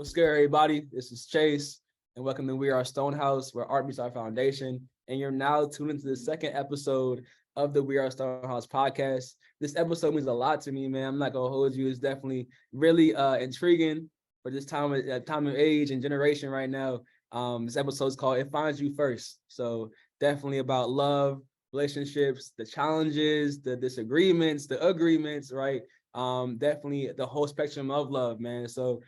What's good, everybody? This is Chase, and welcome to We Are StoneHouse, where art meets our foundation. And you're now tuned into the second episode of the We Are StoneHouse Podcast. This episode means a lot to me, man. I'm not gonna hold you. It's definitely really intriguing for this time of age and generation right now. This episode is called "It Finds You First." So definitely about love, relationships, the challenges, the disagreements, the agreements, right? Definitely the whole spectrum of love, man. So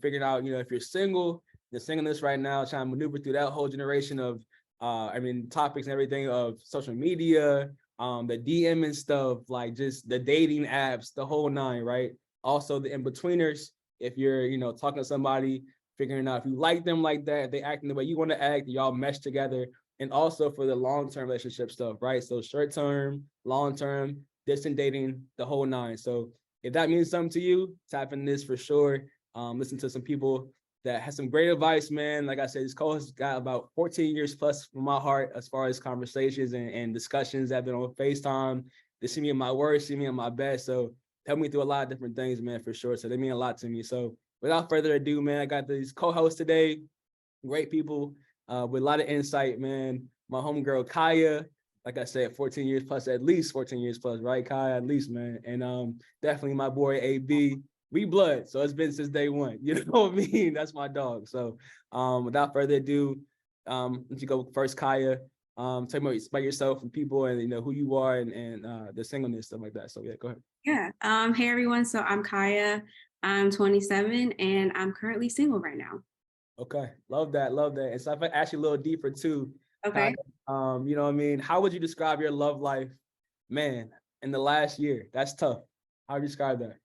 figuring out, if you're single, the singleness right now, trying to maneuver through that whole generation of topics and everything of social media, the DM and stuff, like just the dating apps, the whole nine, right? Also the in-betweeners, if you're, talking to somebody, figuring out if you like them like that, if they acting the way you want to act, y'all mesh together. And also for the long-term relationship stuff, right? So short-term, long-term, distant dating, the whole nine. So if that means something to you, tap in this for sure. Listen to some people that has some great advice, man. Like I said, this co-host got about 14 years plus from my heart as far as conversations and discussions that have been on FaceTime. They see me in my worst, see me in my best. So help me through a lot of different things, man, for sure. So they mean a lot to me. So without further ado, man, I got these co-hosts today, great people with a lot of insight, man. My homegirl, Kaya, like I said, 14 years plus, at least 14 years plus, right, Kaya, at least, man. And definitely my boy, AB. We blood, so it's been since day one. You know what I mean? That's my dog. So without further ado, let you go first, Kaya. Tell me about yourself and people and who you are and the singleness, stuff like that. So yeah, go ahead. Yeah. Hey everyone. So I'm Kaya. I'm 27 and I'm currently single right now. Okay. Love that. Love that. And so if I ask you a little deeper too, Okay. Kaya, you know what I mean? How would you describe your love life, man, in the last year? That's tough. How would you describe that?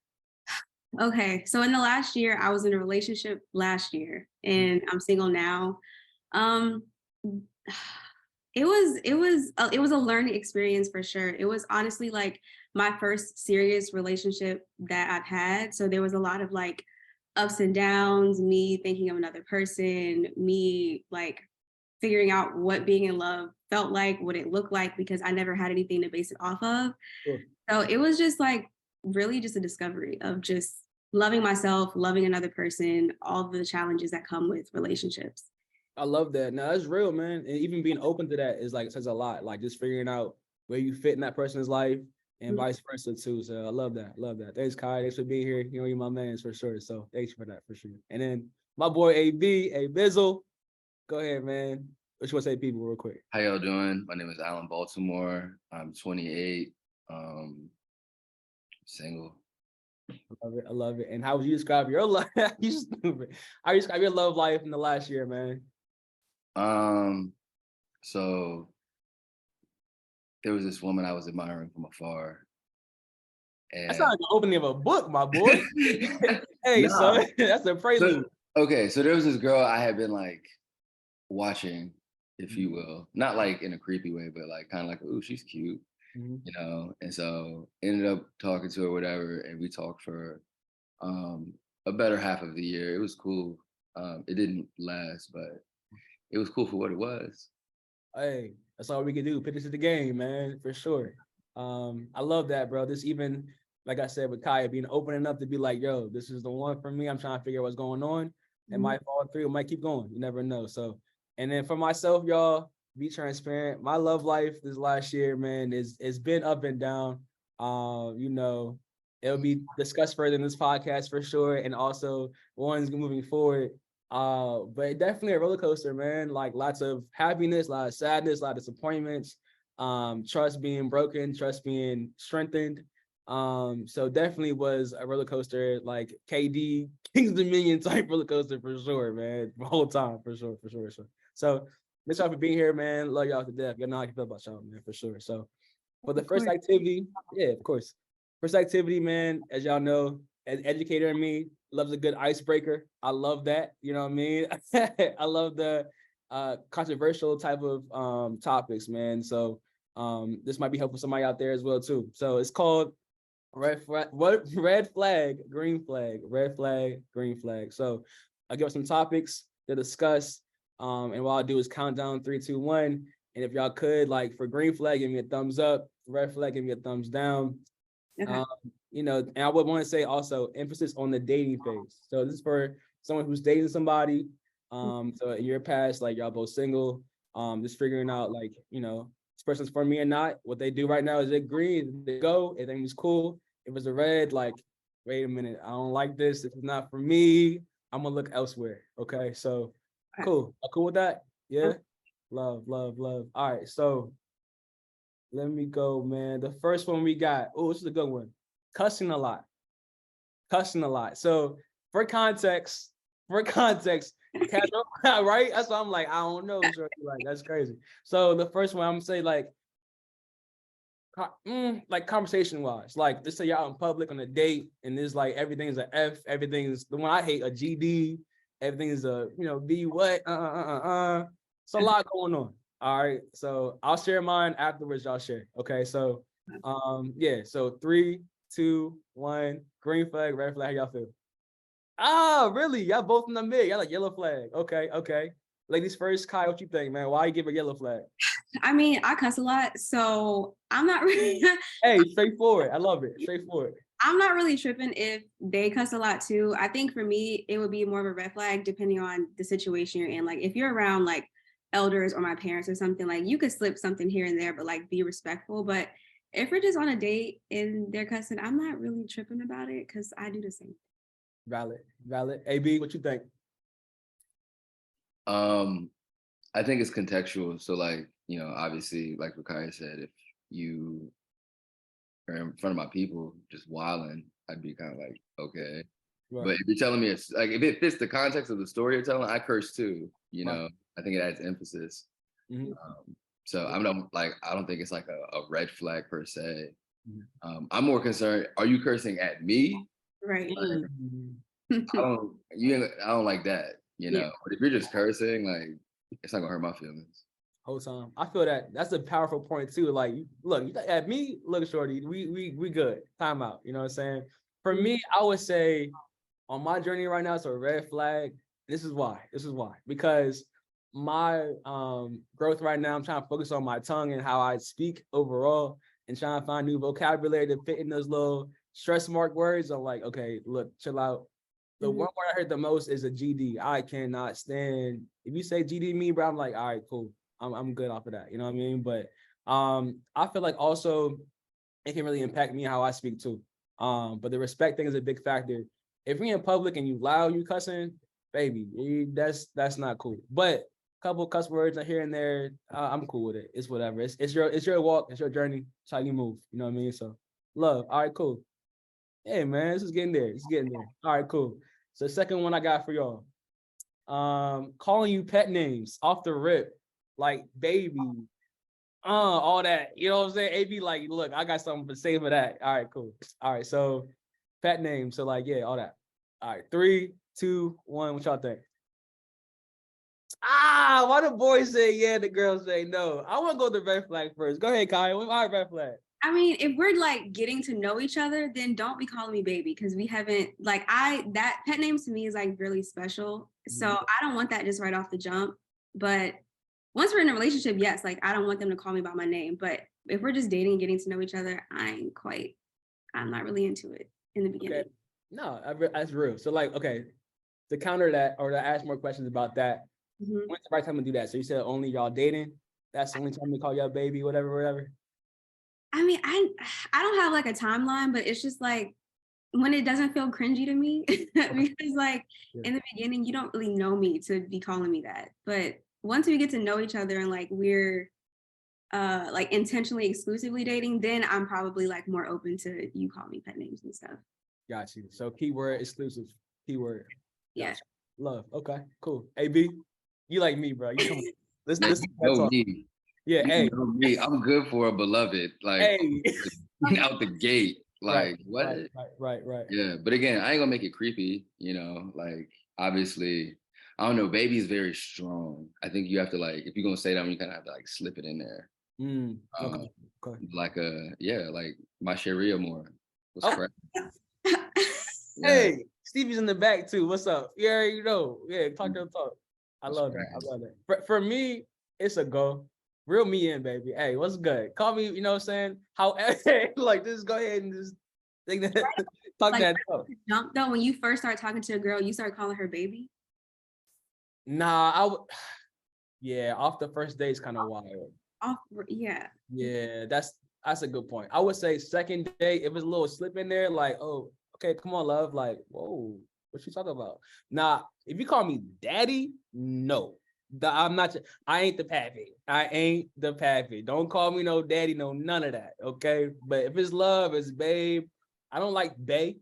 Okay. So in the last year, I was in a relationship last year and I'm single now. Um, it was a learning experience for sure. It was honestly like my first serious relationship that I've had. So there was a lot of like ups and downs, me thinking of another person, me like figuring out what being in love felt like, what it looked like, because I never had anything to base it off of. Sure. So it was just like really just a discovery of just loving myself, loving another person, all the challenges that come with relationships. I love that. No, that's real, man. And even being open to that is like says a lot. Like just figuring out where you fit in that person's life and vice versa too. So I love that. Love that. Thanks, Kai. Thanks for being here. You're my man for sure. So thanks for that for sure. And then my boy AB, A Bizzle. Go ahead, man. What you want to say to people real quick? How y'all doing? My name is Allen, Baltimore. I'm 28. Single. I love it. I love it. And how would you describe your life? You stupid. How you describe your love life in the last year, man? So there was this woman I was admiring from afar. And That's not like the opening of a book, my boy. Hey, son, that's a prelude. So there was this girl I had been like watching, if you will, not like in a creepy way, but like kind of like, ooh, she's cute, and so ended up talking to her, whatever, and we talked for a better half of the year. It was cool. It didn't last, but it was cool for what it was. Hey, that's all we can do. Put this to the game, man, for sure. I love that, bro. This even, like I said, with Kaya being open enough to be like, yo, this is the one for me. I'm trying to figure out what's going on. It might fall through, it might keep going. You never know. So, and then for myself, y'all, be transparent. My love life this last year, man, it's been up and down. It'll be discussed further in this podcast for sure. And also ones moving forward. But definitely a roller coaster, man. Like lots of happiness, a lot of sadness, a lot of disappointments, trust being broken, trust being strengthened. So definitely was a roller coaster, like KD, Kings Dominion type roller coaster for sure, man. The whole time, for sure. So thanks y'all for being here, man. Love y'all to death. Y'all know how I can feel about y'all, man, for sure. So for the first activity, yeah, of course. First activity, man, as y'all know, as educator in me loves a good icebreaker. I love that. You know what I mean? I love the controversial type of topics, man. So this might be helpful somebody out there as well too. So it's called red flag, green flag, red flag, green flag. So I'll give us some topics to discuss. And what I'll do is count down 3, 2, 1. And if y'all could, like for green flag, give me a thumbs up. Red flag, give me a thumbs down. Okay. And I would want to say also emphasis on the dating phase. So this is for someone who's dating somebody. So in your past, like y'all both single, just figuring out like, this person's for me or not. What they do right now is they green, they go, everything's cool. If it's a red, like, wait a minute, I don't like this. If it's not for me, I'm gonna look elsewhere. Okay, so cool. Cool with that? Yeah. Love. All right, so let me go, man. The first one we got. Oh, this is a good one. Cussing a lot. So for context, right? That's why I'm like, I don't know. Like, that's crazy. So the first one I'm gonna say, like conversation wise, like let's say you're out in public on a date and there's like everything's an F, everything's the one I hate, a GD, everything is a B what it's a lot going on. All right, so I'll share mine afterwards, y'all share. Okay, so so 3, 2, 1, green flag, red flag. How y'all feel? Really? Y'all both in the mid. Y'all like yellow flag. Okay. Ladies first. Kai, what you think, man? Why you give a yellow flag? I mean, I cuss a lot, so I'm not really. Hey, straightforward. I love it. Straightforward. I'm not really tripping if they cuss a lot too. I think for me, it would be more of a red flag depending on the situation you're in. Like if you're around like elders or my parents or something, like you could slip something here and there, but like be respectful. But if we're just on a date and they're cussing, I'm not really tripping about it because I do the same. Valid. AB, what you think? I think it's contextual. So like, obviously, like Rakaya said, if you are in front of my people just wilding, I'd be kind of like, okay. Right. But if you're telling me it's like, if it fits the context of the story you're telling, I curse too, right. I think it adds emphasis. Mm-hmm. So I don't think it's like a red flag per se. Mm-hmm. I'm more concerned, are you cursing at me? Right. Like, I don't like that, Yeah. But if you're just cursing, like, it's not gonna hurt my feelings. Whole time. I feel that's a powerful point too. Like, look, you at me, look, shorty, we good. Time out. You know what I'm saying? For me, I would say on my journey right now, it's a red flag. This is why. Because my growth right now, I'm trying to focus on my tongue and how I speak overall and trying to find new vocabulary to fit in those little stress mark words. I'm like, okay, look, chill out. The one word I heard the most is a GD. I cannot stand if you say GD me, bro. I'm like, all right, cool. I'm good off of that. You know what I mean? But I feel like also it can really impact me how I speak too. But the respect thing is a big factor. If you're in public and you loud, you cussing, baby, that's not cool. But a couple cuss words here and there, I'm cool with it. It's whatever. It's your walk. It's your journey. It's how you move. You know what I mean? So love. All right, cool. Hey man, this is getting there. All right, cool. So second one I got for y'all. Calling you pet names off the rip, like baby, all that. You know what I'm saying? AB, like, look, I got something to say for that. All right, cool. All right, so pet names. So like, yeah, all that. All right, 3, 2, 1. What y'all think? Why the boys say yeah, the girls say no? I want to go to the red flag first. Go ahead, Kyle. All right, red flag. I mean, if we're like getting to know each other, then don't be calling me baby because we haven't that pet names to me is like really special. So I don't want that just right off the jump. But once we're in a relationship, yes, like I don't want them to call me by my name. But if we're just dating, getting to know each other, I'm not really into it in the beginning. Okay. No, that's real. So like, okay, to counter that or to ask more questions about that, when's the right time to do that? So you said only y'all dating? That's the only time to call y'all baby, whatever. I mean, I don't have like a timeline, but it's just like when it doesn't feel cringy to me because like in the beginning, you don't really know me to be calling me that. But once we get to know each other and like we're like intentionally exclusively dating, then I'm probably like more open to you call me pet names and stuff. Got you. So keyword exclusive. Keyword. Yeah. Love. Okay, cool. AB, you like me, bro. You come on. Let's know me. Yeah, hey. You know me. I'm good for a beloved. Like out the gate. Like what? Right. Yeah, but again, I ain't gonna make it creepy, like obviously, I don't know, baby is very strong. I think you have to like, if you're gonna say that, you kind of have to like slip it in there. Okay. Like like my Sharia more. What's correct? Hey, Stevie's in the back too. What's up? Yeah, Yeah, talk. I love that. For me, it's a go. Real me in, baby. Hey, what's good? Call me, you know what I'm saying? How like just go ahead and just Think that, talk Like, that up. jump though, when you first start talking to a girl, you start calling her baby. Nah, I would. Yeah, off the first date is kind of wild. Yeah. Yeah, that's a good point. I would say second date, if it's a little slip in there, like, oh, okay, come on, love. Like, whoa, what you talking about? Nah, if you call me daddy, no. I'm not. I ain't the pappy. I ain't the pappy. Don't call me no daddy, no none of that. Okay, but if it's love, it's babe. I don't like babe.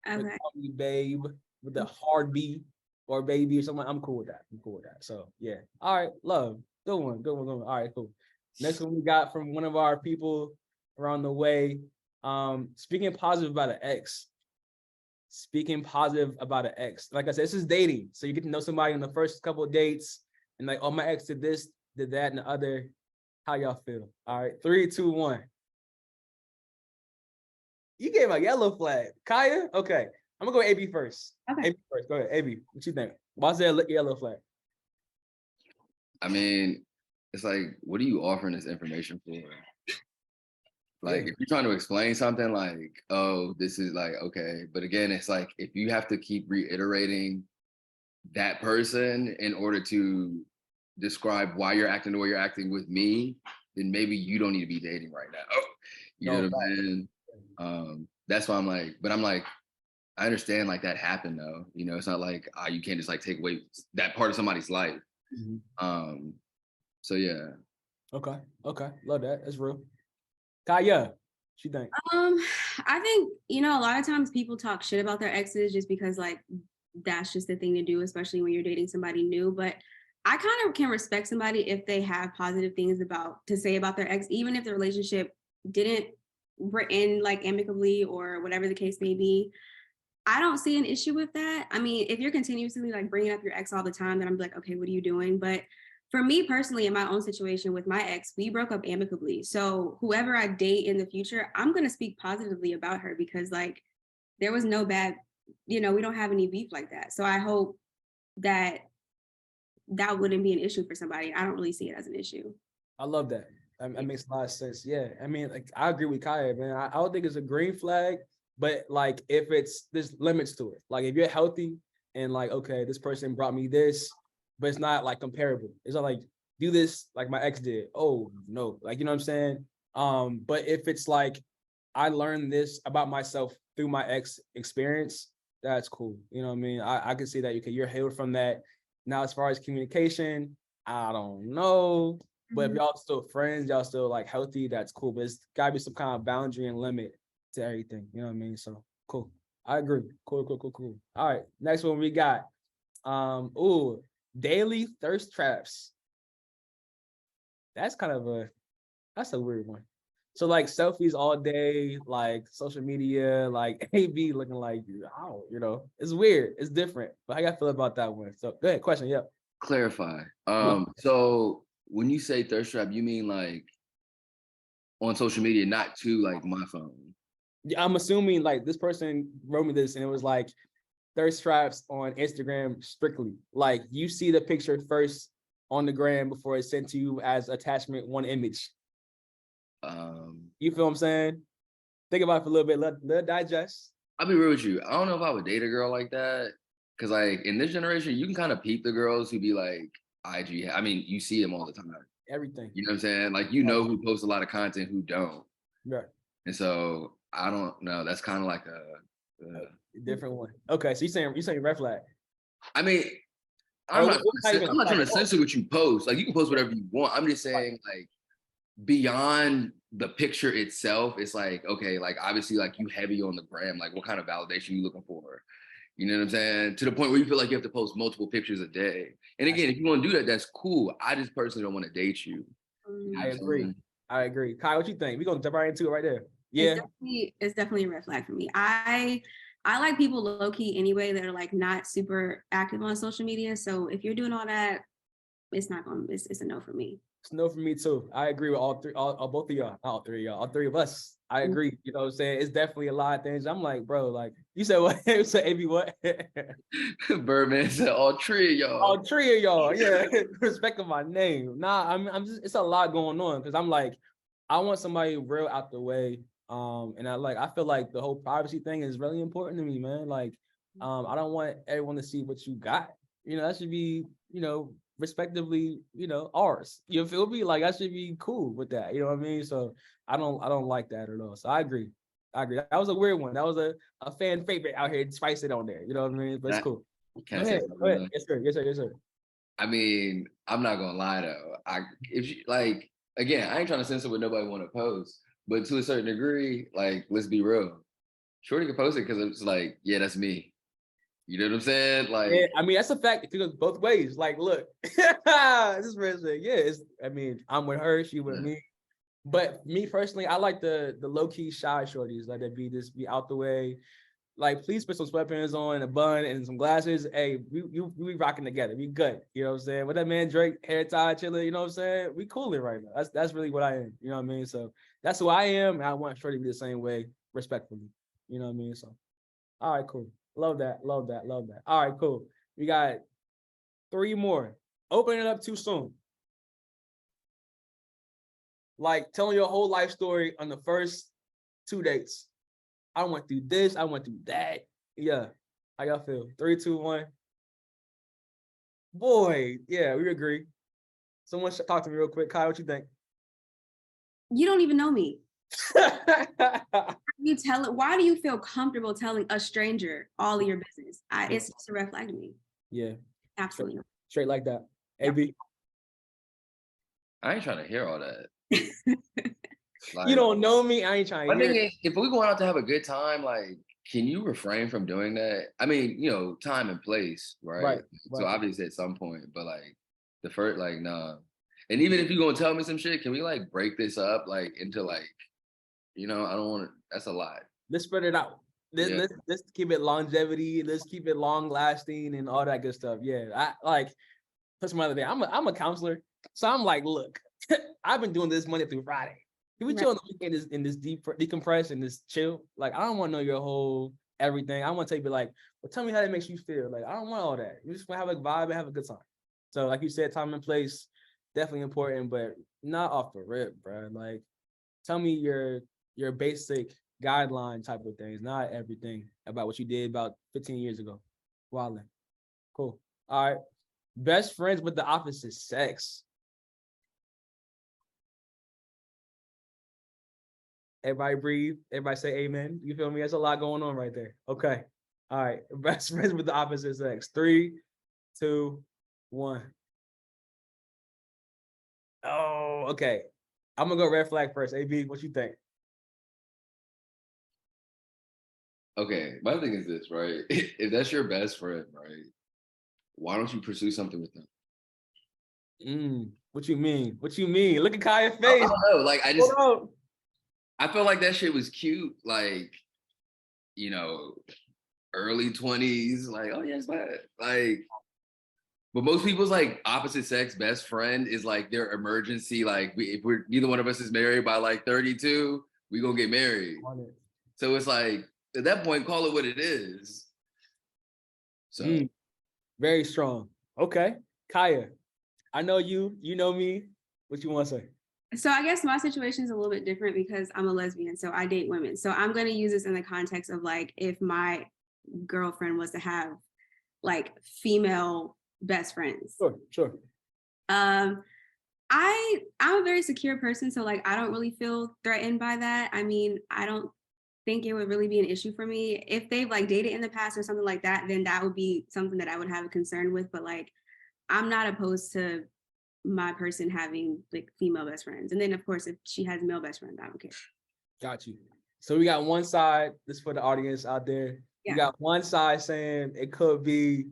Okay. Call me babe with the hard B or baby or something. I'm cool with that. I'm cool with that. So yeah. All right, love. Good one. Good one. Good one. All right, cool. Next one we got from one of our people around the way. Speaking positive about an ex. Speaking positive about an ex. Like I said, this is dating. So you get to know somebody on the first couple of dates and like, oh, my ex did this, did that, and the other. How y'all feel? All right, 3, 2, 1. You gave a yellow flag. Kaya? Okay. I'm gonna go AB first. Okay. AB first. Go ahead. AB, what you think? Why's there a yellow flag? I mean, it's like, what are you offering this information for? Like, if you're trying to explain something, like, oh, this is like, okay. But again, it's like, if you have to keep reiterating that person in order to describe why you're acting the way you're acting with me, then maybe you don't need to be dating right now. Oh, you know what I'm saying? That's why I'm like, but I'm like, I understand like that happened though. You know, it's not like you can't just like take away that part of somebody's life. Mm-hmm. So yeah. Okay. Love that. That's real. Kaya, what you think? I think, a lot of times people talk shit about their exes just because like that's just the thing to do, especially when you're dating somebody new. But I kind of can respect somebody if they have positive things to say about their ex, even if the relationship didn't end like amicably or whatever the case may be. I don't see an issue with that. I mean, if you're continuously like bringing up your ex all the time, then I'm like, okay, what are you doing? But for me personally, in my own situation with my ex, we broke up amicably. So whoever I date in the future, I'm going to speak positively about her because like there was no bad, we don't have any beef like that. So I hope that wouldn't be an issue for somebody. I don't really see it as an issue. I love that. That makes a lot of sense. Yeah. I mean, like I agree with Kaya, man. I don't think it's a green flag, but like if there's limits to it. Like if you're healthy and like, okay, this person brought me this, but it's not like comparable. It's not like do this like my ex did. Oh no, like you know what I'm saying? But if it's like I learned this about myself through my ex experience, that's cool. You know what I mean? I can see that you're healed from that. Now, as far as communication, I don't know. But if y'all still friends, y'all still like healthy, that's cool. But it's gotta be some kind of boundary and limit to everything. You know what I mean? So cool. I agree. Cool. All right. Next one we got. Daily thirst traps. That's a weird one. So like selfies all day, like social media, like AB looking like it's weird. It's different. But how y'all feel about that one? So go ahead, question. Yep. Clarify. So when you say thirst trap, you mean like on social media, not to like my phone? Yeah, I'm assuming like this person wrote me this and it was like thirst traps on Instagram strictly. Like you see the picture first on the gram before it's sent to you as attachment one image. You feel what I'm saying? Think about it for a little bit. Let digest. I'll be real with you. I don't know if I would date a girl like that. Cause like in this generation, you can kind of peep the girls who be like IG. I mean, you see them all the time. Everything. You know what I'm saying? Like you know who posts a lot of content, who don't. Right. And so I don't know. That's kind of like a different one. Okay, so you saying red flag. I mean, I'm not trying to censor what you post. Like you can post whatever you want. I'm just saying like beyond the picture itself, it's like, okay, like obviously like you heavy on the gram, like what kind of validation you looking for? You know what I'm saying? To the point where you feel like you have to post multiple pictures a day. And again, if you want to do that, that's cool. I just personally don't want to date you. You know I agree. Kyle, what you think? We're gonna jump right into it right there. Yeah. It's definitely a red flag for me. I like people low-key anyway that are like not super active on social media. So if you're doing all that, it's a no for me. It's no for me too. I agree with both of y'all, all three of us. I agree. You know what I'm saying? It's definitely a lot of things. I'm like, bro, like you said what? You said AB what? Birdman said all three of y'all. All three of y'all, yeah. Respecting my name. Nah, I'm just it's a lot going on because I'm like, I want somebody real out the way. And I feel like the whole privacy thing is really important to me, man. Like, I don't want everyone to see what you got. That should be, respectively, ours. You feel me? Like, I should be cool with that. You know what I mean? So I don't like that at all. So I agree. That was a weird one. That was a fan favorite out here. Spice it on there. You know what I mean? But it's cool. Go ahead. Yes, sir. Yes, sir. Yes, sir. I mean, I'm not gonna lie though. If you like, again, I ain't trying to censor what nobody want to post, but to a certain degree, like, let's be real. Shorty can post it because it's like, yeah, that's me. You know what I'm saying? Like, yeah, I mean, that's a fact. It goes both ways. Like, look, this person, I'm with her, she with me. But me personally, I like the low key shy shorties, like that be out the way. Like, please put some sweatpants on, a bun, and some glasses. Hey, we rocking together. We good. You know what I'm saying? With that man Drake, hair tie, chilling. You know what I'm saying? We cooling right now. That's really what I am. You know what I mean? So that's who I am, and I want Shorty to be the same way, respectfully. You know what I mean? So, all right, cool. Love that. All right, cool. We got 3 more. Open it up too soon. Like, telling your whole life story on the first 2 dates. I went through this, I went through that. Yeah. How y'all feel? 3, 2, 1. Boy, yeah, we agree. Someone should talk to me real quick. Kai, what you think? You don't even know me. Why do you feel comfortable telling a stranger all of your business? It's just a red flag to me. Yeah. Absolutely. Straight like that. AB. I ain't trying to hear all that. Like, you don't know me. I ain't trying to hear. My thing is, if we're going out to have a good time, like, can you refrain from doing that? I mean, time and place, right? So obviously at some point, but like the first, like, nah. And even if you're gonna tell me some shit, can we like break this up like into like, I don't want to. That's a lot. Let's spread it out. Let's keep it longevity. Let's keep it long lasting and all that good stuff. Yeah, I like. Plus, my other thing, I'm a counselor, so I'm like, look, I've been doing this Monday through Friday. Can we chill on the weekend in this decompress and this chill? Like, I don't want to know your whole everything. I want to be like, well, tell me how that makes you feel. Like, I don't want all that. You just want to have a vibe and have a good time. So, like you said, time and place, definitely important, but not off the rip, bro. Like, tell me your basic guideline type of things, not everything about what you did about 15 years ago. Wildin'. Cool. All right. Best friends with the opposite sex. Everybody breathe. Everybody say amen. You feel me? There's a lot going on right there. Okay. All right. Best friends with the opposite sex. 3, 2, 1. Oh, okay. I'm gonna go red flag first. AB, what you think? Okay, my thing is this, right? If that's your best friend, right? Why don't you pursue something with them? What you mean? Look at Kaya's face. I don't know. Like, I feel like that shit was cute. Like, early 20s. Like, oh yeah, it's bad. Like, but most people's like opposite sex best friend is like their emergency. Like, if neither one of us is married by like 32, we gonna get married. So it's like, at that point, call it what it is. So very strong. Okay. Kaya, I know you know me. What you want to say? So I guess my situation is a little bit different because I'm a lesbian, so I date women. So I'm going to use this in the context of like, if my girlfriend was to have like female best friends. Sure. I'm a very secure person, so like I don't really feel threatened by that. I mean, I don't think it would really be an issue for me. If they've like dated in the past or something like that, then that would be something that I would have a concern with. But like, I'm not opposed to my person having like female best friends. And then of course, if she has male best friends, I don't care. Got you. So we got one side, this is for the audience out there. Yeah. We got one side saying it could be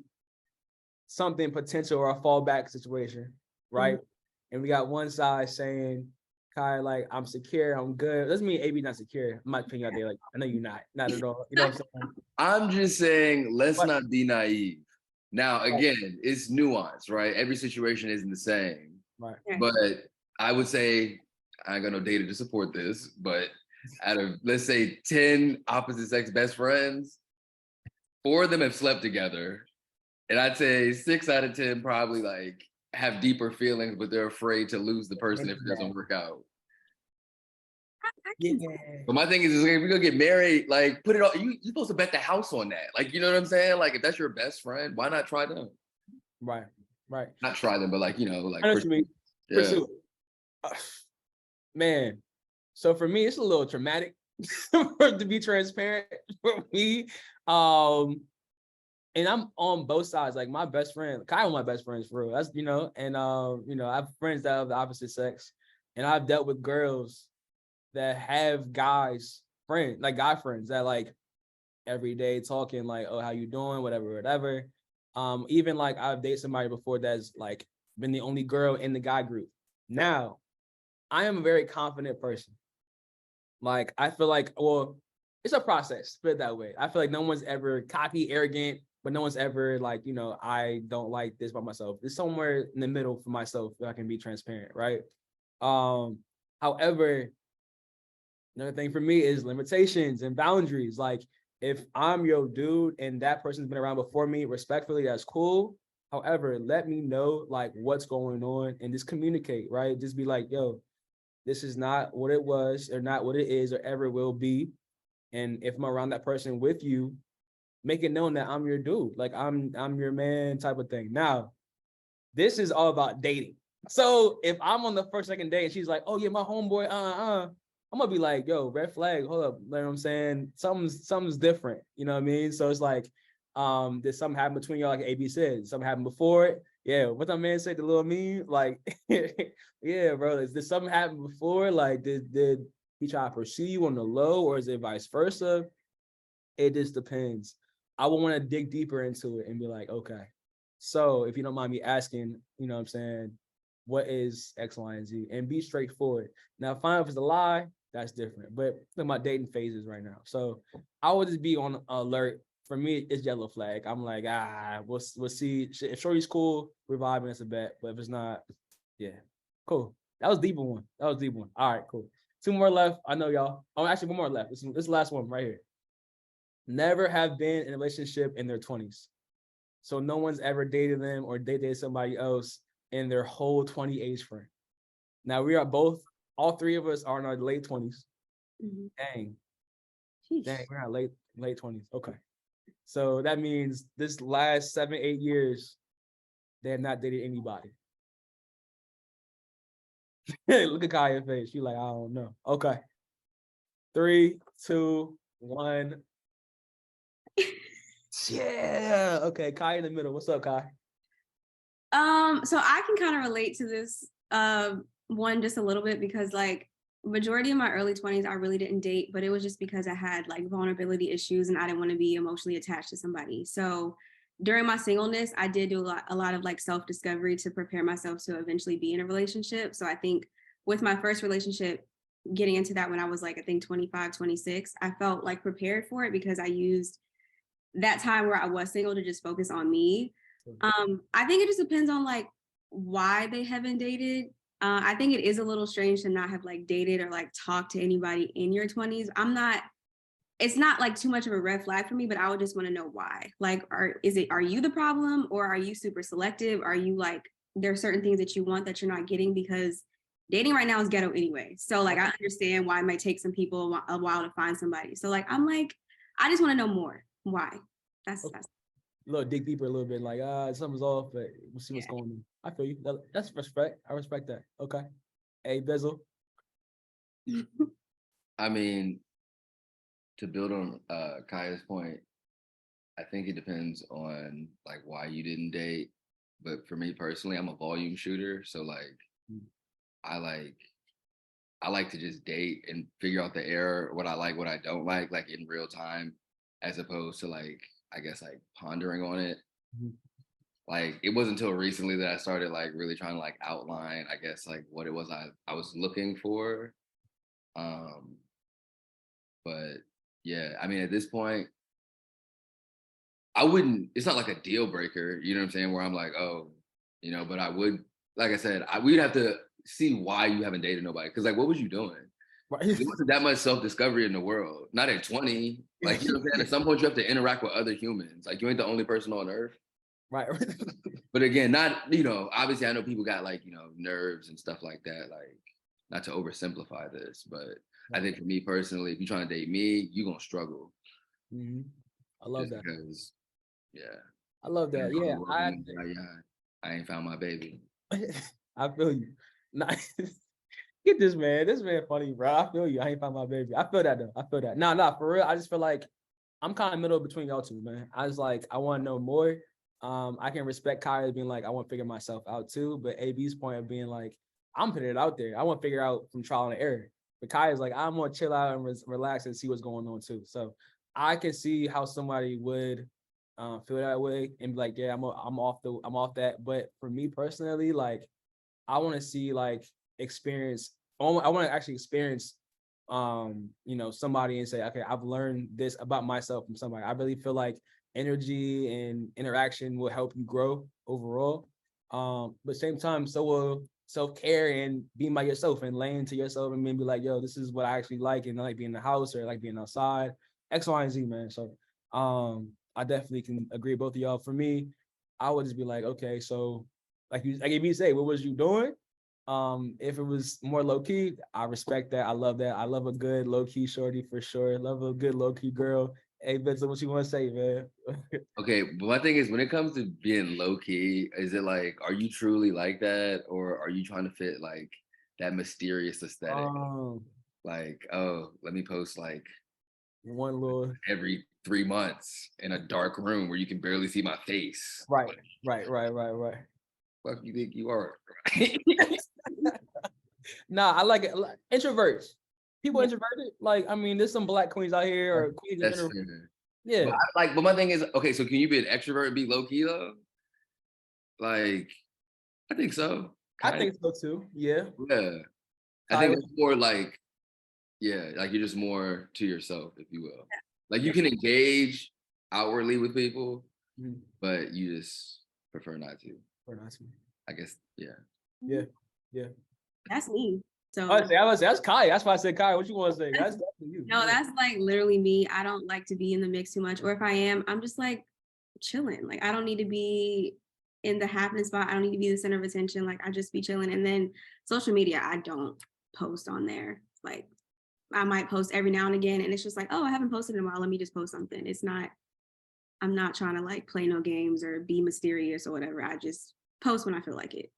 something potential or a fallback situation, right? Mm-hmm. And we got one side saying, Kai, like, I'm secure, I'm good. Doesn't mean AB not secure. I'm not putting you out there like, I know you're not at all. You know what I'm saying? I'm just saying, let's not be naive. Now, again, it's nuance, right? Every situation isn't the same. Right. But I would say, I ain't got no data to support this, but out of, let's say, 10 opposite sex best friends, 4 of them have slept together. And I'd say 6 out of 10 probably like have deeper feelings, but they're afraid to lose the person if it doesn't work out. Yeah. But my thing is if we're gonna get married, like put it all. You're supposed to bet the house on that. Like, you know what I'm saying? Like, if that's your best friend, why not try them? Right. Not try them, but like, like I know what you mean. yeah. Pursue. Man. So for me, it's a little traumatic to be transparent for me. And I'm on both sides. Like my best friend, Kyle, my best friends for real. That's and I have friends that have the opposite sex, and I've dealt with girls that have guy friends that like every day talking like, oh, how you doing, whatever. Even like I've dated somebody before that's like been the only girl in the guy group. Now, I am a very confident person. Like I feel like, well, it's a process, put it that way. I feel like no one's ever cocky, arrogant, but no one's ever like, I don't like this by myself. It's somewhere in the middle for myself if I can be transparent, right? However, another thing for me is limitations and boundaries. Like if I'm your dude and that person's been around before me, respectfully, that's cool. However, let me know like what's going on and just communicate, right? Just be like, yo, this is not what it was or not what it is or ever will be. And if I'm around that person with you, make it known that I'm your dude, like I'm your man type of thing. Now, this is all about dating. So if I'm on the first, second day and she's like, oh yeah, my homeboy, I'm gonna be like, yo, red flag, hold up. You know what I'm saying? Something's different. You know what I mean? So it's like, did something happen between y'all, like AB said? Something happened before it? Yeah, what that man said, the little meme? Like, yeah, bro, did something happen before? Like, did he try to pursue you on the low, or is it vice versa? It just depends. I would want to dig deeper into it and be like, okay, so if you don't mind me asking, you know what I'm saying, what is X, Y, and Z? And be straightforward. Now, fine, if it's a lie, that's different. But look at my dating phases right now. So I would just be on alert. For me, it's yellow flag. I'm like, we'll see. If Shorty's cool, we're vibing, it's a bet. But if it's not, yeah, cool. That was a deep one. All right, cool. 2 more left. I know y'all. Oh, actually, 1 more left. This is the last one right here. Never have been in a relationship in their 20s. So no one's ever dated them or dated somebody else in their whole 20 age frame. Now we are all 3 of us are in our late 20s. Mm-hmm. Dang, we're not late 20s. Okay. So that means this last 7, 8 years, they have not dated anybody. Look at Kaya's face. She's like, I don't know. Okay. 3, 2, 1. Yeah. Okay, Kai in the middle. What's up, Kai? So I can kind of relate to this one just a little bit because like majority of my early 20s, I really didn't date, but it was just because I had like vulnerability issues and I didn't want to be emotionally attached to somebody. So during my singleness, I did do a lot of like self-discovery to prepare myself to eventually be in a relationship. So I think with my first relationship, getting into that when I was like, I think 25, 26, I felt like prepared for it because I used that time where I was single to just focus on me. I think it just depends on like why they haven't dated. I think it is a little strange to not have like dated or like talked to anybody in your 20s. It's not like too much of a red flag for me, but I would just want to know why. Like, are you the problem or are you super selective? Are you like, there are certain things that you want that you're not getting because dating right now is ghetto anyway. So like, I understand why it might take some people a while to find somebody. So like, I'm like, I just want to know more. Why? That's a little dig deeper a little bit, like something's off, but we'll see what's going on. I feel you. That's respect. I respect that. Okay. Hey, Bezel. I mean, to build on Kaya's point, I think it depends on like why you didn't date. But for me personally, I'm a volume shooter, so like I like to just date and figure out the error, what I like, what I don't like in real time, as opposed to like, I guess like pondering on it. Mm-hmm. Like it wasn't until recently that I started like really trying to like outline, I guess, like what it was I was looking for. But yeah, I mean, at this point, it's not like a deal breaker, you know what I'm saying? Where I'm like, oh, but I would, like I said, we'd have to see why you haven't dated nobody. Cause like, what was you doing? Right. There wasn't that much self-discovery in the world. Not at 20. Like, you know what I'm saying? At some point you have to interact with other humans. Like you ain't the only person on earth. Right. But again, not, obviously I know people got like, nerves and stuff like that. Like, not to oversimplify this, but I think for me personally, if you're trying to date me, you're gonna struggle. Mm-hmm. I love that. Because, yeah. I love that. Yeah, I ain't found my baby. I feel you. Nice. Get this man. This man funny, bro. I feel you. I ain't found my baby. I feel that though. I feel that. Nah, for real. I just feel like I'm kind of middle between y'all two, man. I was like, I want to know more. I can respect Kaya being like, I want to figure myself out too. But AB's point of being like, I'm putting it out there. I want to figure out from trial and error. But Kaya's like, I'm gonna chill out and relax and see what's going on too. So I can see how somebody would feel that way and be like, yeah, I'm off that. But for me personally, like, I want to see like experience. I want to actually experience, somebody and say, okay, I've learned this about myself from somebody. I really feel like energy and interaction will help you grow overall. But same time, so will self-care and being by yourself and laying to yourself and maybe like, yo, this is what I actually like, and I like being in the house or I like being outside, X, Y, and Z, man. So I definitely can agree with both of y'all. For me, I would just be like, okay, so like if you say, what was you doing? If it was more low key, I respect that. I love that. I love a good low key shorty for sure. Love a good low key girl. Hey, Vincent, what you want to say, man? Okay, but my thing is, when it comes to being low key, is it like, are you truly like that, or are you trying to fit like that mysterious aesthetic? Like, oh, let me post like one little every 3 months in a dark room where you can barely see my face. right. Fuck you think you are? Nah, I like it. Introverts. People introverted. Like, I mean, there's some black queens out here or queens in general. Yeah. But my thing is, okay, so can you be an extrovert and be low key though? Like, I think so. I think so too. Yeah. Yeah. I think it's more like, yeah, like you're just more to yourself, if you will. Like you can engage outwardly with people, but you just prefer not to. I guess, yeah. Yeah. That's me. So that's Kai. That's why I said Kai. What you want to say? That's definitely you. No, that's like literally me. I don't like to be in the mix too much. Or if I am, I'm just like chilling. Like I don't need to be in the happening spot. I don't need to be the center of attention. Like I just be chilling. And then social media, I don't post on there. Like I might post every now and again. And it's just like, oh, I haven't posted in a while. Let me just post something. I'm not trying to like play no games or be mysterious or whatever. I just post when I feel like it.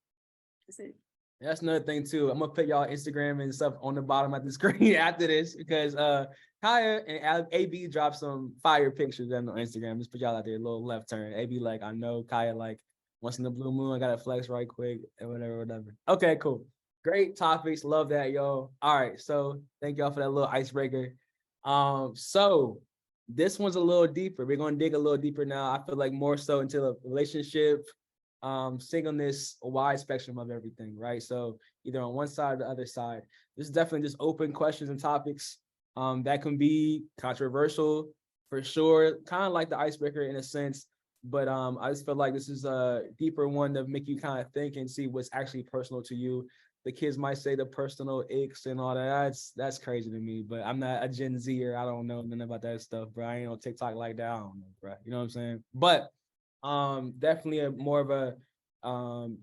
That's it. That's another thing too. I'm gonna put y'all Instagram and stuff on the bottom of the screen after this because Kaya and AB dropped some fire pictures on Instagram. Just put y'all out there, a little left turn. AB like, I know Kaya like once in the blue moon, I gotta flex right quick and whatever. Okay, cool. Great topics. Love that, yo. All right, so thank y'all for that little icebreaker. So this one's a little deeper. We're gonna dig a little deeper now. I feel like more so into the relationship, singleness, a wide spectrum of everything, right? So either on one side or the other side. This is definitely just open questions and topics that can be controversial for sure, kind of like the icebreaker in a sense, but I just feel like this is a deeper one to make you kind of think and see what's actually personal to you. The kids might say the personal aches and all that. That's crazy to me, but I'm not a Gen Zer. I don't know nothing about that stuff, bro. I ain't on TikTok like that. I don't know, bro. You know what I'm saying? But definitely a more of a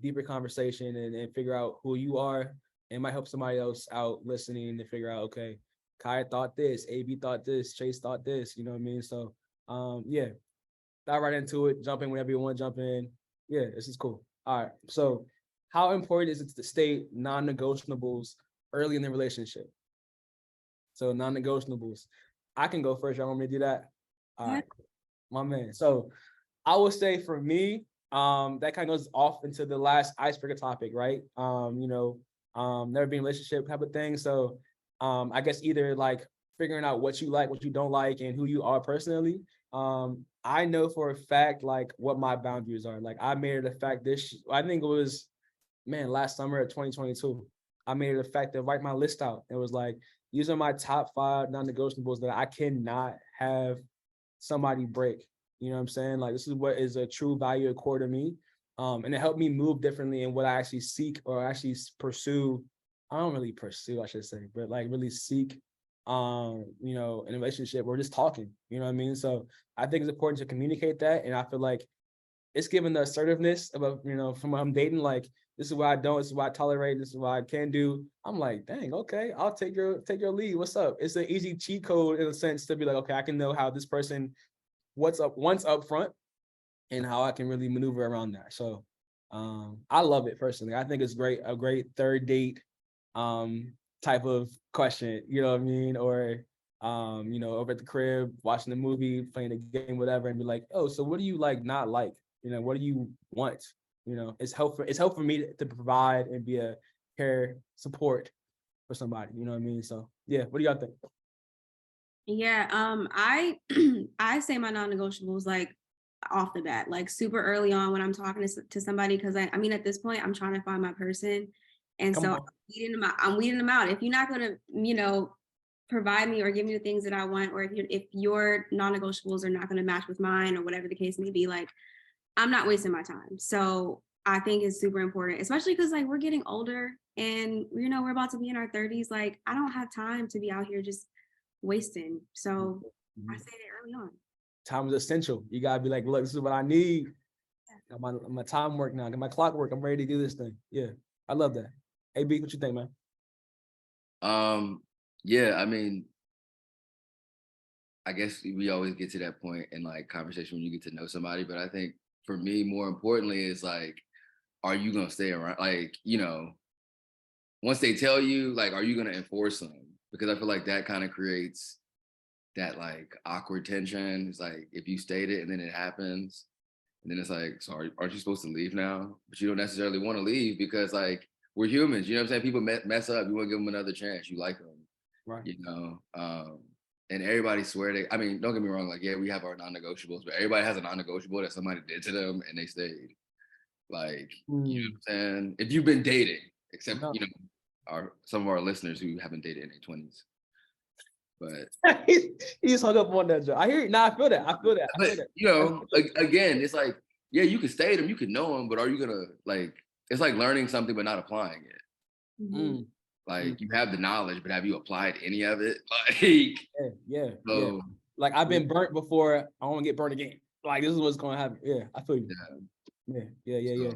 deeper conversation and figure out who you are. It might help somebody else out listening to figure out, okay, Kai thought this, AB thought this, Chase thought this, you know what I mean? So yeah, dive right into it, jump in whenever you want to jump in. Yeah, this is cool. All right. So how important is it to state non-negotiables early in the relationship? So non-negotiables. I can go first. Y'all want me to do that? All right, my man. So I would say for me, that kind of goes off into the last icebreaker topic, right? Never been in a relationship type of thing. So I guess either like figuring out what you like, what you don't like, and who you are personally. I know for a fact like what my boundaries are. Like I made it a fact I think it was last summer of 2022. I made it a fact to write my list out. It was like, these are my top 5 non-negotiables that I cannot have somebody break. You know what I'm saying? Like, this is what is a true value core to me. And it helped me move differently in what I actually seek or actually pursue. I don't really pursue, I should say, but like really seek, in a relationship or just talking, you know what I mean? So I think it's important to communicate that. And I feel like it's given the assertiveness about, from what I'm dating, like, this is what I don't, this is what I tolerate, this is what I can do. I'm like, dang, okay, I'll take your lead. What's up? It's an easy cheat code in a sense to be like, okay, I can know how this person, what's up once up front, and how I can really maneuver around that. So I love it personally. I think it's a great third date type of question, you know what I mean? Or over at the crib, watching the movie, playing the game, whatever, and be like, oh, so what do you like not like? What do you want? It's helpful for me to provide and be a care support for somebody, you know what I mean? So yeah, what do y'all think? Yeah, I I say my non-negotiables like off the bat, like super early on when I'm talking to somebody, because I mean at this point I'm trying to find my person, and Come so on. I'm weeding them out. If you're not gonna provide me or give me the things that I want, or if your non-negotiables are not gonna match with mine or whatever the case may be, like I'm not wasting my time. So I think it's super important, especially because like we're getting older and we're about to be in our 30s. Like I don't have time to be out here just wasting. So I say that early on. Time is essential. You gotta be like, look, this is what I need. Got my time work now. Got my clock work. I'm ready to do this thing. Yeah, I love that. AB, what you think, man? Yeah, I mean, I guess we always get to that point in like conversation when you get to know somebody, but I think for me, more importantly, is like, are you gonna stay around? Like, once they tell you, like, are you gonna enforce them? Because I feel like that kind of creates that like awkward tension. It's like if you state it and then it happens, and then it's like, so aren't you supposed to leave now? But you don't necessarily want to leave because like we're humans, you know what I'm saying? People mess up. You want to give them another chance. You like them, Right. And everybody swear I mean, don't get me wrong. Like, yeah, we have our non-negotiables, but everybody has a non-negotiable that somebody did to them and they stayed. Like, you know what I'm saying? If you've been dating, except some of our listeners who haven't dated in their 20s. But he just hung up on that joke. I hear it. Nah, I feel that. But again, it's like, yeah, you can stay them, you can know them, but are you gonna like? It's like learning something but not applying it. Mm-hmm. Like you have the knowledge, but have you applied any of it? Like, yeah. So, like I've been burnt before. I want to get burnt again. Like this is what's going to happen. Yeah, I feel you. Yeah.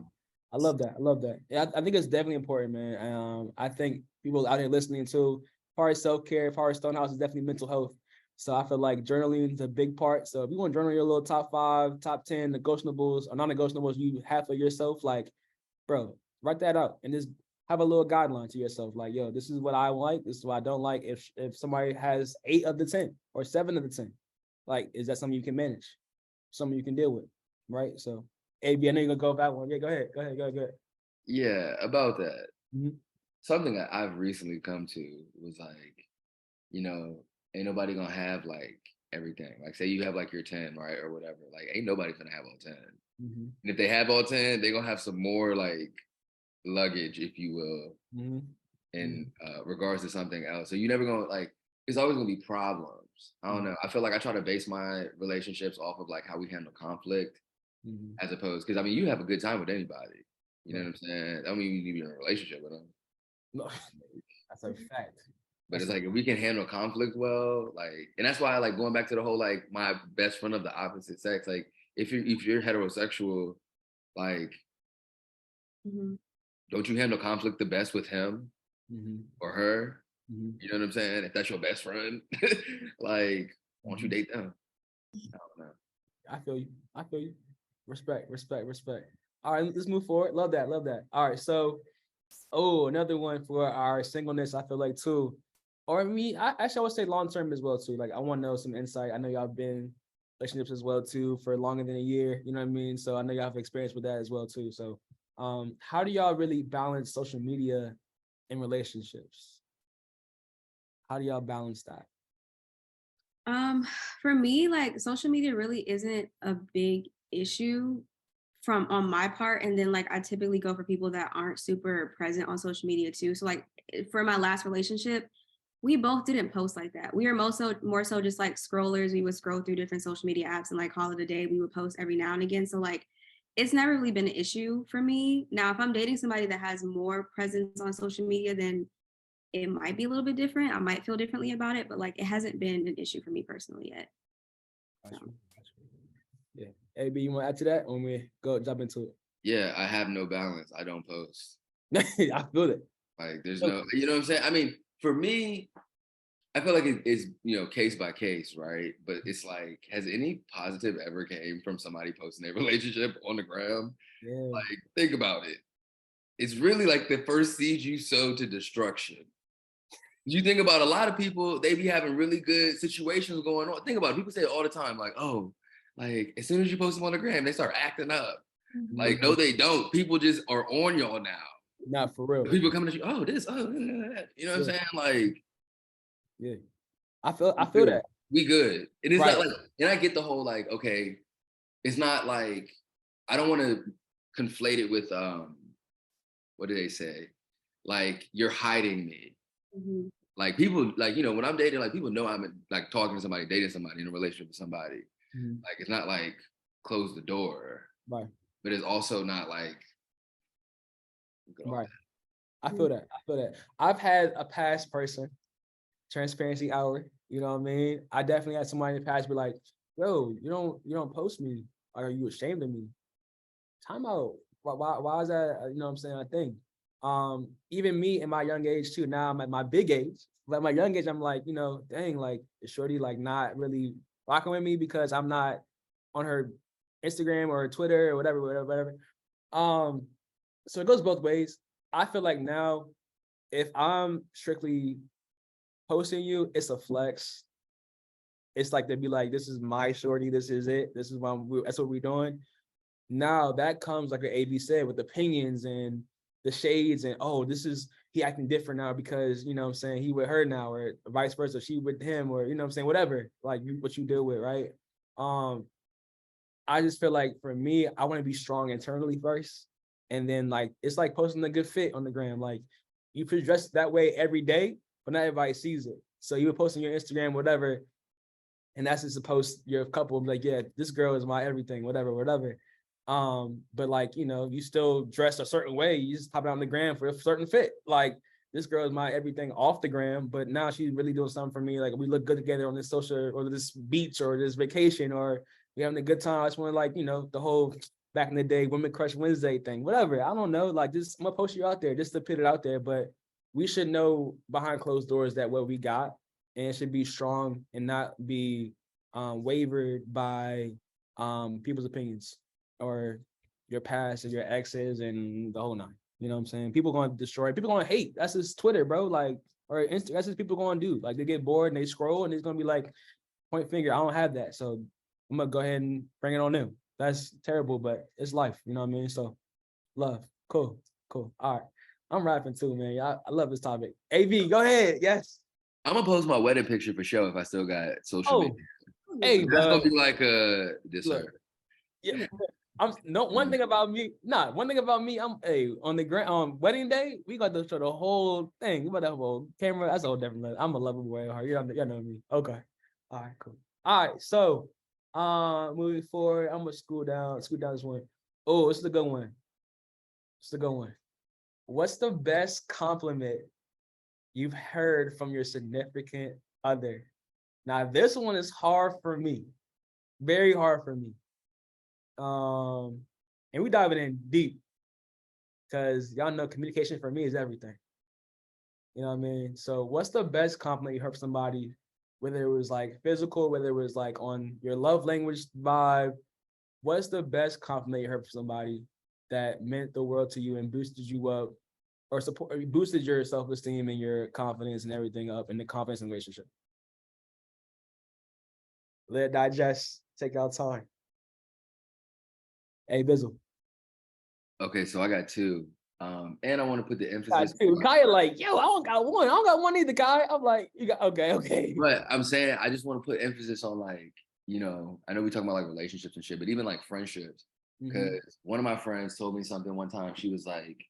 I love that. Yeah, I think it's definitely important, man. I think people out here listening too, part of self-care, part of Stonehouse is definitely mental health. So I feel like journaling is a big part. So if you want to journal your little top 5, top 10 negotiables or non-negotiables you have for yourself, like, bro, write that out and just have a little guideline to yourself. Like, yo, this is what I like. This is what I don't like. If somebody has 8 of the 10 or 7 of the 10, like, is that something you can manage? Something you can deal with, right? So, AB, I know you're gonna go with that one. Yeah, go ahead. Yeah, about that. Mm-hmm. Something that I've recently come to was like, ain't nobody gonna have like everything. Like, say you have like your 10, right, or whatever. Like, ain't nobody gonna have all 10. Mm-hmm. And if they have all 10, they're gonna have some more like luggage, if you will, in regards to something else. So you never gonna like. It's always gonna be problems. I don't know. I feel like I try to base my relationships off of like how we handle conflict, as opposed because I mean you have a good time with anybody. You know what I'm saying? I don't mean you need to be in a relationship with them. No, that's a fact. But it's like if we can handle conflict well, like, and that's why I like going back to the whole like my best friend of the opposite sex. Like if you're heterosexual, like, don't you handle conflict the best with him or her? You know what I'm saying? If that's your best friend, like, why don't you date them? I don't know. I feel you. Respect. All right, let's move forward. Love that. All right, so, another one for our singleness, I feel like too. Or me, I would say long-term as well too. Like, I want to know some insight. I know y'all been in relationships as well too for longer than a year, you know what I mean? So I know y'all have experience with that as well too. So how do y'all really balance social media in relationships? How do y'all balance that? For me, like social media really isn't a big issue on my part. And then like I typically go for people that aren't super present on social media too. So like for my last relationship, we both didn't post like that. We were more so just like scrollers. We would scroll through different social media apps and like call it a day. We would post every now and again. So like it's never really been an issue for me. Now, if I'm dating somebody that has more presence on social media, then it might be a little bit different. I might feel differently about it, but like it hasn't been an issue for me personally yet. So. Yeah. AB, you want to add to that when we go jump into Yeah, I have no balance. I don't post. it? I feel it. Like there's no, you know what I'm saying? I mean, for me, I feel like it's, case by case, right? But it's like, has any positive ever came from somebody posting their relationship on the ground? Yeah. Like, think about it. It's really like the first seed you sow to destruction. You think about a lot of people, they be having really good situations going on. Think about it. People say it all the time, like, oh, like as soon as you post them on the gram, they start acting up. Like, no, they don't. People just are on y'all now. Not for real. People coming at you, oh, this, oh, that. You know what I'm saying? Like, yeah. I feel that. We good. And it's right. not like, and I get the whole like, okay, it's not like, I don't want to conflate it with what do they say? Like, you're hiding me. Mm-hmm. Like people, like, when I'm dating, like people know I'm like talking to somebody, dating somebody, in a relationship with somebody. Mm-hmm. Like it's not like close the door. Right. But it's also not like right. I feel that. I've had a past person, transparency hour, you know what I mean? I definitely had somebody in the past be like, yo, you don't post me. Are you ashamed of me? Time out. Why is that, you know what I'm saying, a thing? Even me in my young age too, now I'm at my big age, but at my young age, I'm like, dang, like, is shorty like not really rocking with me because I'm not on her Instagram or Twitter or whatever. So it goes both ways. I feel like now, if I'm strictly posting you, it's a flex. It's like they'd be like, this is my shorty, this is it, this is that's what we're doing. Now that comes, like what AB said, with opinions and the shades and, oh, he acting different now because, you know what I'm saying, he with her now, or vice versa, she with him, or, you know what I'm saying, whatever, like what you deal with, right? I just feel like for me, I want to be strong internally first. And then like, it's like posting a good fit on the gram. Like you could dress that way every day, but not everybody sees it. So you would post on your Instagram, whatever, and that's just a post your couple like, yeah, this girl is my everything, whatever. But like, you still dress a certain way. You just pop it on the gram for a certain fit. Like this girl is my everything off the gram, but now she's really doing something for me. Like we look good together on this social or this beach or this vacation, or we having a good time. I just want to, like, the whole back in the day Women Crush Wednesday thing, whatever. I don't know. Like just, I'm gonna post you out there just to put it out there. But we should know behind closed doors that what we got, and it should be strong and not be wavered by people's opinions or your past and your exes and the whole nine. You know what I'm saying? People going to destroy, people going to hate. That's just Twitter, bro. Like, or Instagram. That's just people going to do. Like, they get bored and they scroll and it's going to be like, point finger. I don't have that. So I'm going to go ahead and bring it on them. That's terrible, but it's life. You know what I mean? So love. Cool. All right. I'm rapping too, man. I love this topic. AV, go ahead. Yes. I'm gonna post my wedding picture for sure if I still got social media. Hey, that's gonna be like this. Look, yeah. One thing about me, I'm on the wedding day, we got to show the whole thing. We got that whole camera. That's a whole different level. I'm a lover boy. You know me. Okay. All right, cool. All right, so moving forward, I'm gonna scoot down this one. Oh, it's the good one. What's the best compliment you've heard from your significant other? Now, this one is hard for me. Very hard for me. And we diving in deep because y'all know communication for me is everything. You know what I mean? So what's the best compliment you heard from somebody, whether it was like physical, whether it was like on your love language vibe? What's the best compliment you heard from somebody that meant the world to you and boosted you up, or boosted your self-esteem and your confidence and everything up in the confidence in the relationship? Let it digest, take our time. Hey, Bizzle. Okay, so I got two. And I want to put the emphasis. Kaya like, yo, I don't got one. I don't got one either, Kaya. I'm like, you got okay. But I'm saying I just want to put emphasis on, like, I know we talk about like relationships and shit, but even like friendships. Because one of my friends told me something one time. She was like,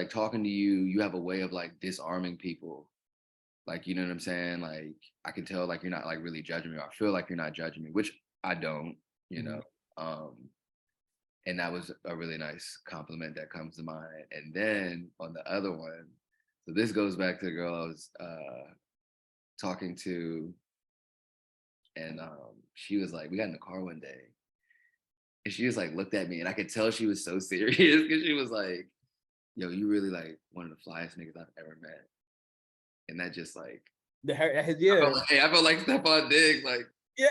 talking to you, you have a way of like disarming people. Like, you know what I'm saying? Like, I can tell like you're not like really judging me, or I feel like you're not judging me, which I don't, and that was a really nice compliment that comes to mind. And then on the other one, so this goes back to the girl I was talking to, And she was like, we got in the car one day, and she was like, looked at me, and I could tell she was so serious because she was like, yo, you really like one of the flyest niggas I've ever met. And that just like, yeah. I felt like Stephon Diggs, like, yeah.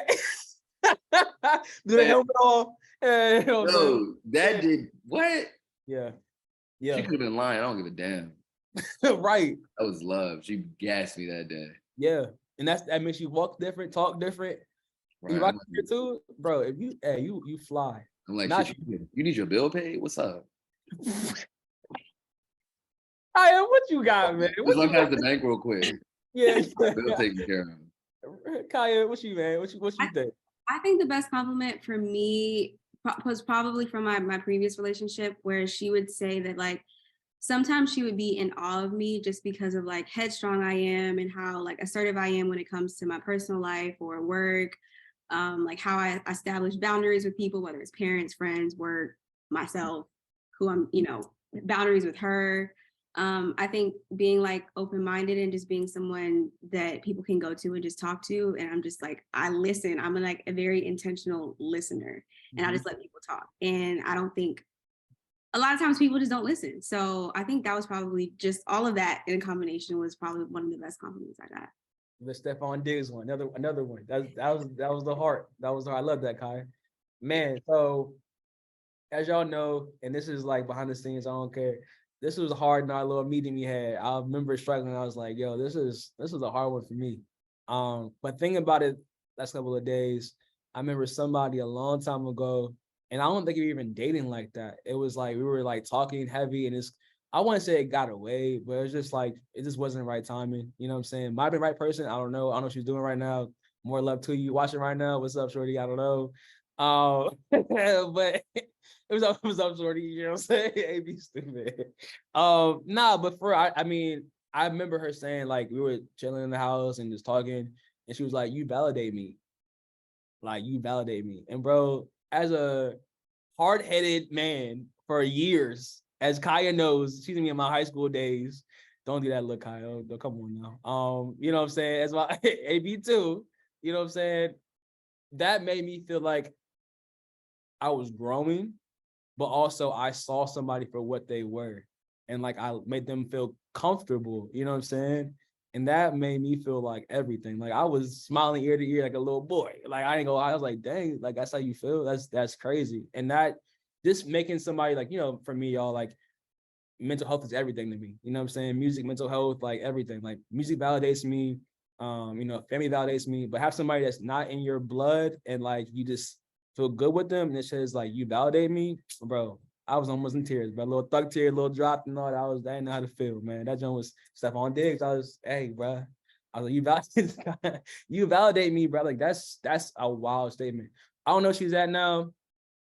Do the helmet off. Yeah, no, that did what? Yeah. She could have been lying. I don't give a damn. Right. That was love. She gassed me that day. Yeah. And that means you walk different, talk different. Right. You rock here too, bro. If you fly. I'm like, you need your bill paid? What's up? Kaya, what you got, man? As long as the bank real quick. Yeah. Bill taken care of. Kaya, what you think? I think the best compliment for me was probably from my previous relationship, where she would say that like sometimes she would be in awe of me just because of like headstrong I am and how like assertive I am when it comes to my personal life or work, like how I establish boundaries with people, whether it's parents, friends, work, myself, who I'm, boundaries with her. I think being like open-minded and just being someone that people can go to and just talk to. And I'm just like, I listen. I'm like a very intentional listener, and I just let people talk. And I don't think a lot of times people just don't listen. So I think that was probably just all of that in combination was probably one of the best compliments I got. The Stephon Diggs one, another one. That was the heart. That was the heart. I love that, Kai. Man, so as y'all know, and this is like behind the scenes, I don't care. This was hard in our little meeting we had. I remember struggling. I was like, yo, this is a hard one for me. But thinking about it last couple of days, I remember somebody a long time ago, and I don't think we were even dating like that. It was like we were like talking heavy, and I wouldn't say it got away, but it was just like it just wasn't the right timing. You know what I'm saying? Might be the right person. I don't know. I don't know what she's doing right now. More love to you. Watching right now. What's up, shorty? I don't know. But it was up, shorty. You know what I'm saying? Ain't be stupid. But I mean, I remember her saying like we were chilling in the house and just talking, and she was like, "You validate me, like you validate me." And bro, as a hard-headed man for years, as Kaya knows, she's me in my high school days. Don't do that, look, Kaya. Come on now. You know what I'm saying? As my AB too. You know what I'm saying? That made me feel like I was growing, but also I saw somebody for what they were. And like I made them feel comfortable, you know what I'm saying? And that made me feel like everything. Like I was smiling ear to ear like a little boy. Like I was like, dang, like that's how you feel. That's crazy. And that just making somebody like, for me, y'all, like mental health is everything to me. You know what I'm saying? Music, mental health, like everything. Like music validates me. Family validates me, but have somebody that's not in your blood and like you just feel good with them and it says like you validate me, bro. I was almost in tears, but a little thug tear, a little drop and all that. I didn't know how to feel, man. That joint was Stephon Diggs. Hey, bro. I was like, you validate me, bro. Like that's a wild statement. I don't know where she's at now.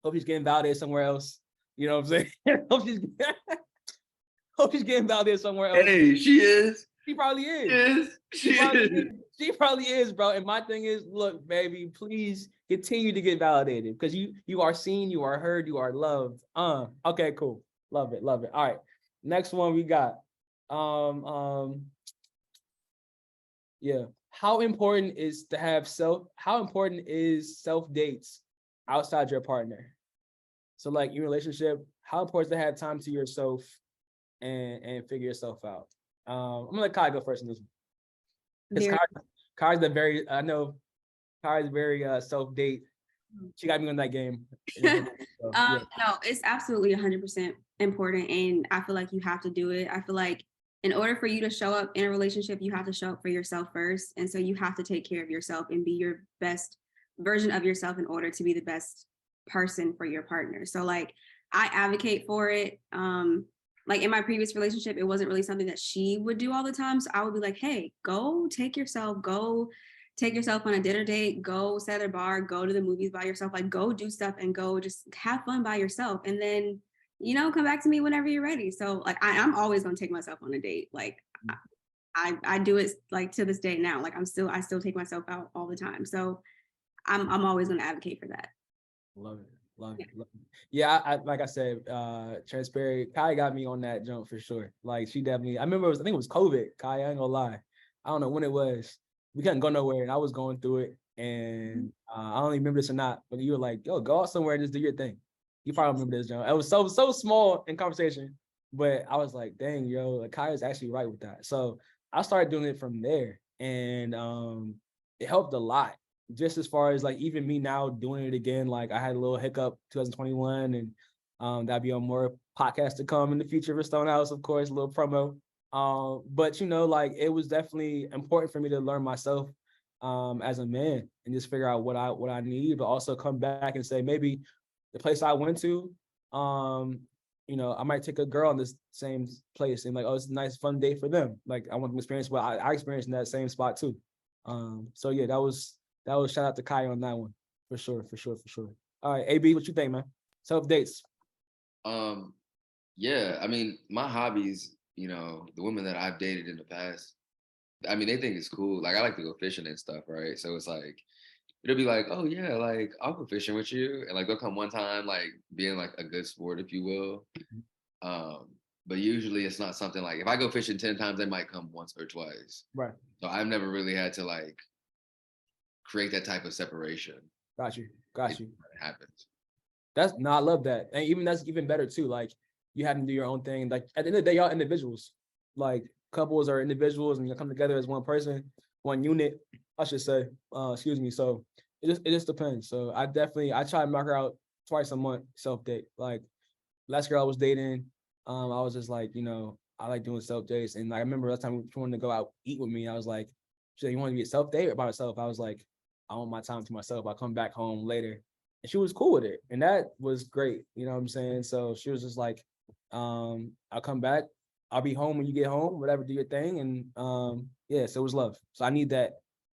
Hope she's getting validated somewhere else. You know what I'm saying? Hope she's getting validated somewhere else. Hey, she is. She probably is. She probably is, bro. And my thing is, look, baby, please continue to get validated because you are seen, you are heard, you are loved. Okay, cool. Love it. All right. Next one we got. Yeah. How important is self dates outside your partner? So like your relationship, how important is to have time to yourself and figure yourself out? I'm gonna let Kai go first in this one. Because Kai's very self-date. She got me on that game. So, No, it's absolutely 100% important. And I feel like you have to do it. I feel like in order for you to show up in a relationship, you have to show up for yourself first. And so you have to take care of yourself and be your best version of yourself in order to be the best person for your partner. So like I advocate for it. Like in my previous relationship, it wasn't really something that she would do all the time. So I would be like, hey, go take yourself on a dinner date, go set at a bar, go to the movies by yourself, like go do stuff and go just have fun by yourself. And then, come back to me whenever you're ready. So like, I'm always going to take myself on a date. Like I do it like to this day now, like I still take myself out all the time. So I'm always going to advocate for that. Love it. Yeah, I like I said, transparent. Kai got me on that jump for sure. Like she definitely. I remember I think it was COVID. Kai, I ain't gonna lie. I don't know when it was. We couldn't go nowhere, and I was going through it. And I don't even remember this or not, but you were like, yo, go out somewhere and just do your thing. You probably remember this, John. It was so small in conversation, but I was like, dang, yo, like Kaya's actually right with that. So I started doing it from there, and it helped a lot. Just as far as like even me now doing it again, like I had a little hiccup 2021, and that'll be on more podcasts to come in the future for Stonehouse, of course, a little promo. But like it was definitely important for me to learn myself as a man and just figure out what I need, but also come back and say maybe the place I went to, I might take a girl in this same place and like, oh, it's a nice fun day for them. Like I want them to experience what I experienced in that same spot too. So yeah, that was shout out to Kai on that one for sure. All right, AB, what you think, man? Self dates. Yeah, I mean, my hobbies, the women that I've dated in the past, I mean, they think it's cool. Like I like to go fishing and stuff, right? So it's like it'll be like, oh yeah, like I'll go fishing with you, and like they'll come one time, like being like a good sport, if you will. But usually it's not something like if I go fishing 10 times, they might come once or twice. Right. So I've never really had to like create that type of separation. Got you. It happens. I love that, and that's even better too. Like you have to do your own thing. Like at the end of the day, y'all individuals. Like couples are individuals, and you come together as one person, one unit, I should say. Excuse me. So it just depends. So I try to mark her out twice a month, self date. Like last girl I was dating, I was just like, I like doing self dates, and I remember last time she wanted to go out eat with me. I was like, she said, you want to be a self date or by myself? I was like, I want my time to myself. I'll come back home later. And she was cool with it. And that was great. You know what I'm saying? So she was just like, I'll come back. I'll be home when you get home, whatever, do your thing. And so it was love. So I need that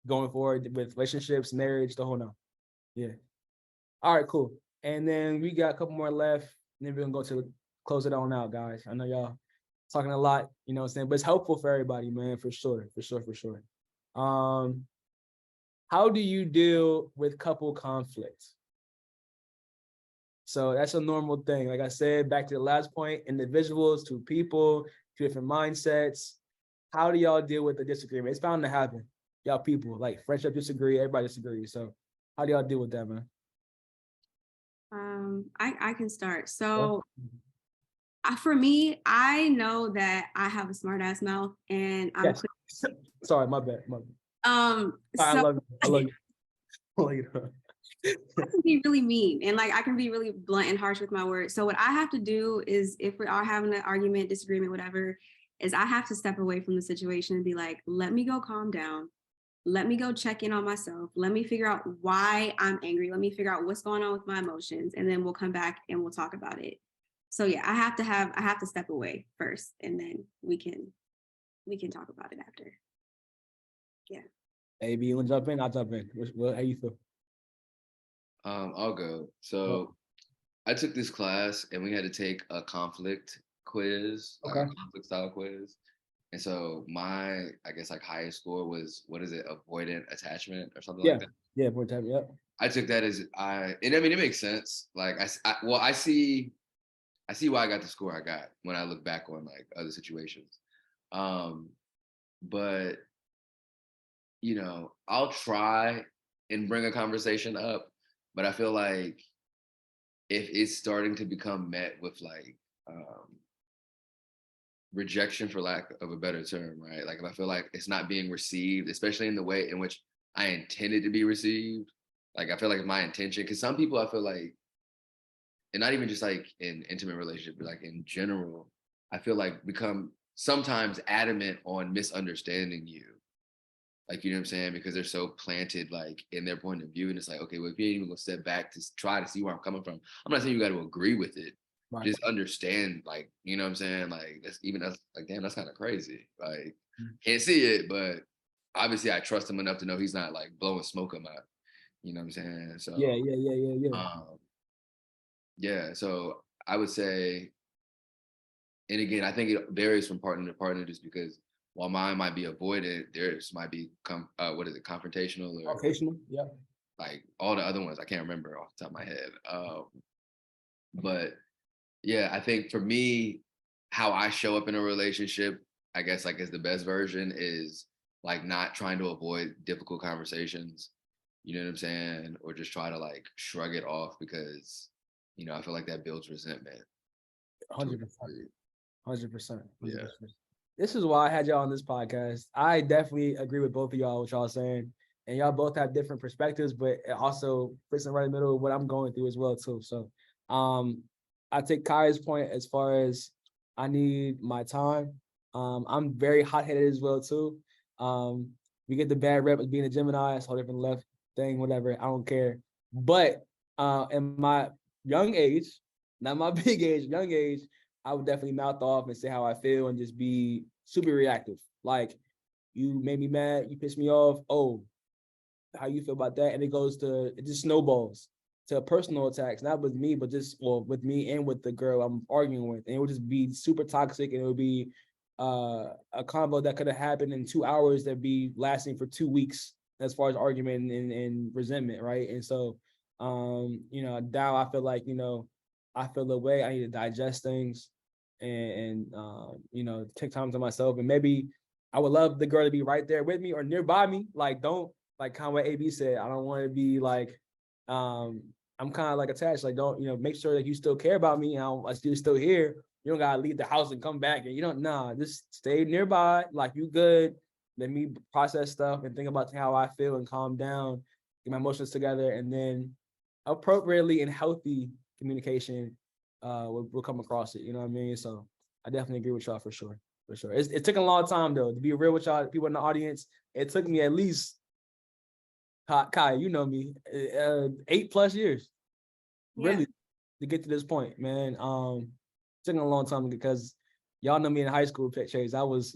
going forward with relationships, marriage, the whole nine. Yeah. All right, cool. And then we got a couple more left. And then we're gonna go to close it on out, guys. I know y'all talking a lot, you know what I'm saying? But it's helpful for everybody, man, for sure. How do you deal with couple conflicts? So that's a normal thing. Like I said, back to the last point, individuals, two people, two different mindsets. How do y'all deal with the disagreement? It's bound to happen. Y'all people, like friendship disagree, everybody disagrees. So how do y'all deal with that, man? I can start. So for me, I know that I have a smart ass mouth and I'm sorry, my bad. I love you. I can be really mean and like I can be really blunt and harsh with my words. So what I have to do is if we are having an argument, disagreement, whatever, is I have to step away from the situation and be like, let me go calm down. Let me go check in on myself. Let me figure out why I'm angry. Let me figure out what's going on with my emotions. And then we'll come back and we'll talk about it. So yeah, I have to step away first and then we can talk about it after. Yeah. AB, you want to jump in? I'll jump in. How you feel? I'll go. So I took this class and we had to take a conflict quiz, like a conflict style quiz. And so my, I guess like highest score was, what is it, avoidant attachment or something like that? Yeah, avoidant, yeah. I took that and I mean, it makes sense. Like I see why I got the score I got when I look back on like other situations. But I'll try and bring a conversation up, but I feel like if it's starting to become met with like rejection, for lack of a better term, right? Like if I feel like it's not being received, especially in the way in which I intended to be received, like I feel like my intention, because some people I feel like, and not even just like in intimate relationships, but like in general, I feel like become sometimes adamant on misunderstanding you. Like, you know what I'm saying? Because they're so planted like in their point of view. And it's like, okay, well, if you ain't even gonna step back to try to see where I'm coming from, I'm not saying you got to agree with it. Right. Just understand, like, you know what I'm saying? Like that's like, damn, that's kind of crazy. Like, can't see it, but obviously I trust him enough to know he's not like blowing smoke up my, you know what I'm saying? So yeah. So I would say, and again, I think it varies from partner to partner just because while mine might be avoidant, theirs might be confrontational or yeah. Like all the other ones I can't remember off the top of my head. But yeah, I think for me, how I show up in a relationship, I guess like as the best version is like not trying to avoid difficult conversations. you know what I'm saying? Or just try to like shrug it off because, you know, I feel like that builds resentment. 100%. 100%. Yeah. This is why I had y'all on this podcast. I definitely agree with both of y'all, what y'all saying. And y'all both have different perspectives, but it also fits in right in the middle of what I'm going through as well, too. So I take Kai's point as far as I need my time. I'm very hot-headed as well, too. We get the bad rep as being a Gemini, it's a whole different left thing, whatever. I don't care. But in my young age, not my big age, young age, I would definitely mouth off and say how I feel and just be super reactive. Like, you made me mad, you pissed me off. Oh, how you feel about that? And it just snowballs to personal attacks, not with me, but just, well, with me and with the girl I'm arguing with. And it would just be super toxic, and it would be a convo that could have happened in 2 hours that'd be lasting for 2 weeks as far as argument and resentment, right? And so, now I feel like, I feel the way I need to digest things and take time to myself. And maybe I would love the girl to be right there with me or nearby me. Like, don't, like kind of what AB said, I don't want to be like, I'm kind of like attached. Like, don't, make sure that you still care about me and I'm still here. You don't got to leave the house and come back and just stay nearby. Like, you good. Let me process stuff and think about how I feel and calm down, get my emotions together, and then appropriately and healthy communication will come across it. You know what I mean? So I definitely agree with y'all for sure. For sure. It took a long time though, to be real with y'all, people in the audience. It took me at least, Kai, you know me, 8+ years, really, to get to this point, man. Took a long time because y'all know me in high school, Chase. I was,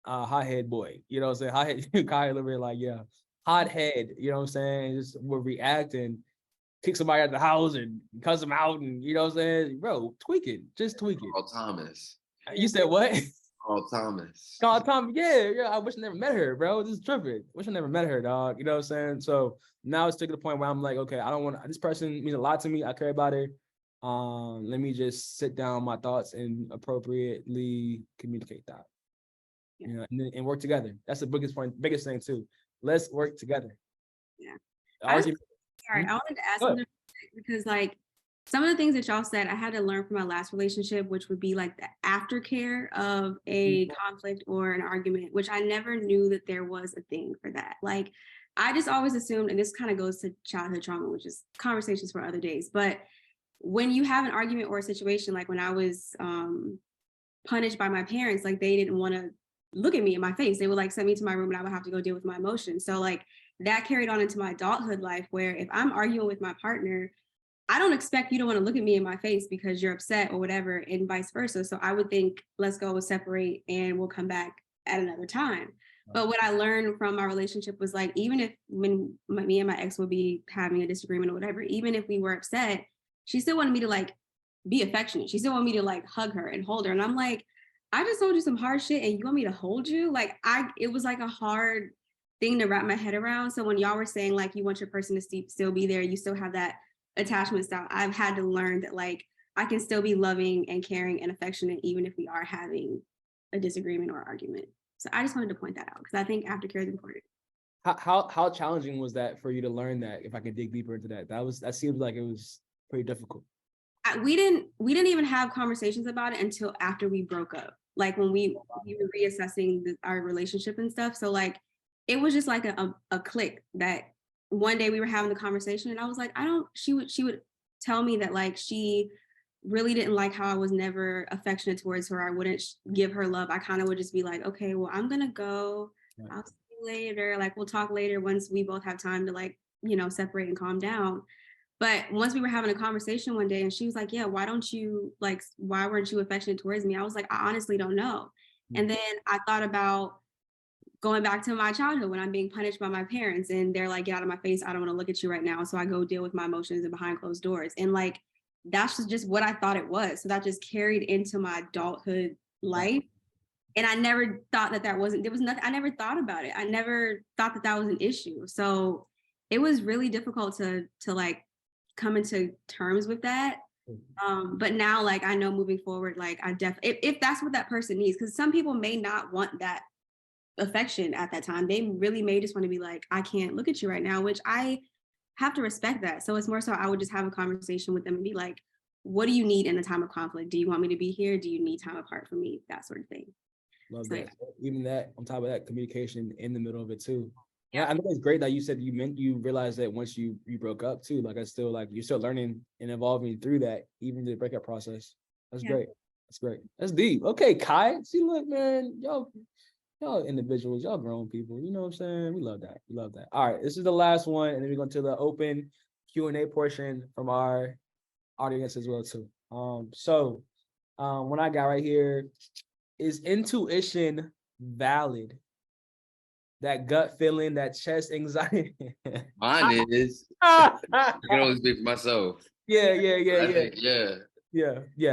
hothead boy. You know what I'm saying? Hothead, Kai literally like, hothead. You know what I'm saying? Just would react and kick somebody out of the house and cuss them out, and you know what I'm saying, bro, tweak it, just tweak it. Carl Thomas. You said what? Carl Thomas. Carl Thomas, yeah. I wish I never met her, bro. This is tripping. Wish I never met her, dog. You know what I'm saying? So now it's to the point where I'm like, okay, I don't want this person means a lot to me. I care about her. Let me just sit down my thoughts and appropriately communicate that. Yeah. And work together. That's the biggest thing too. Let's work together. Yeah. I wanted to ask something because like some of the things that y'all said, I had to learn from my last relationship, which would be like the aftercare of a conflict or an argument, which I never knew that there was a thing for that. Like, I just always assumed, and this kind of goes to childhood trauma, which is conversations for other days. But when you have an argument or a situation, like when I was punished by my parents, like they didn't want to look at me in my face. They would like send me to my room and I would have to go deal with my emotions. So like that carried on into my adulthood life, where if I'm arguing with my partner, I don't expect you to want to look at me in my face because you're upset or whatever, and vice versa. So I would think, let's go, we'll separate and we'll come back at another time. But what I learned from my relationship was like, even if when me and my ex would be having a disagreement or whatever, even if we were upset, she still wanted me to like be affectionate. She still wanted me to like hug her and hold her. And I'm like, I just told you some hard shit and you want me to hold you? Like it was like a hard thing to wrap my head around. So when y'all were saying like, you want your person to still be there, you still have that attachment style, I've had to learn that like I can still be loving and caring and affectionate even if we are having a disagreement or argument. So I just wanted to point that out because I think aftercare is important. How challenging was that for you to learn that? If I could dig deeper into that, that seems like it was pretty difficult. We didn't even have conversations about it until after we broke up. Like when we were reassessing our relationship and stuff. So like it was just like a click that one day we were having the conversation and I was like, she would tell me that like she really didn't like how I was never affectionate towards her. I wouldn't give her love. I kind of would just be like, okay, well, I'm gonna go. Right. I'll see you later. Like we'll talk later once we both have time to like, separate and calm down. But once we were having a conversation one day and she was like, yeah, why weren't you affectionate towards me? I was like, I honestly don't know. Mm-hmm. And then I thought about going back to my childhood when I'm being punished by my parents and they're like, get out of my face. I don't want to look at you right now. So I go deal with my emotions and behind closed doors. And like, that's just what I thought it was. So that just carried into my adulthood life. And I never thought there was nothing, I never thought about it. I never thought that was an issue. So it was really difficult to like come into terms with that. But now, like, I know moving forward, like I definitely, if that's what that person needs, because some people may not want that affection at that time. They really may just want to be like, I can't look at you right now, which I have to respect that. So it's more so I would just have a conversation with them and be like, what do you need in a time of conflict? Do you want me to be here? Do you need time apart from me? That sort of thing. Love So, that. Even that, on top of that, communication in the middle of it too. Yeah. I think it's great that you said you realized that once you broke up too. Like it's still like you're still learning and evolving through that, even the breakup process. That's great. That's great. That's deep. Okay, Kai. See, look, man, y'all individuals, y'all grown people. You know what I'm saying? We love that. We love that. All right, this is the last one, and then we're going to the open Q&A portion from our audience as well too. What I got right here is intuition valid? That gut feeling, that chest anxiety. Mine is. I can only speak for myself. Yeah.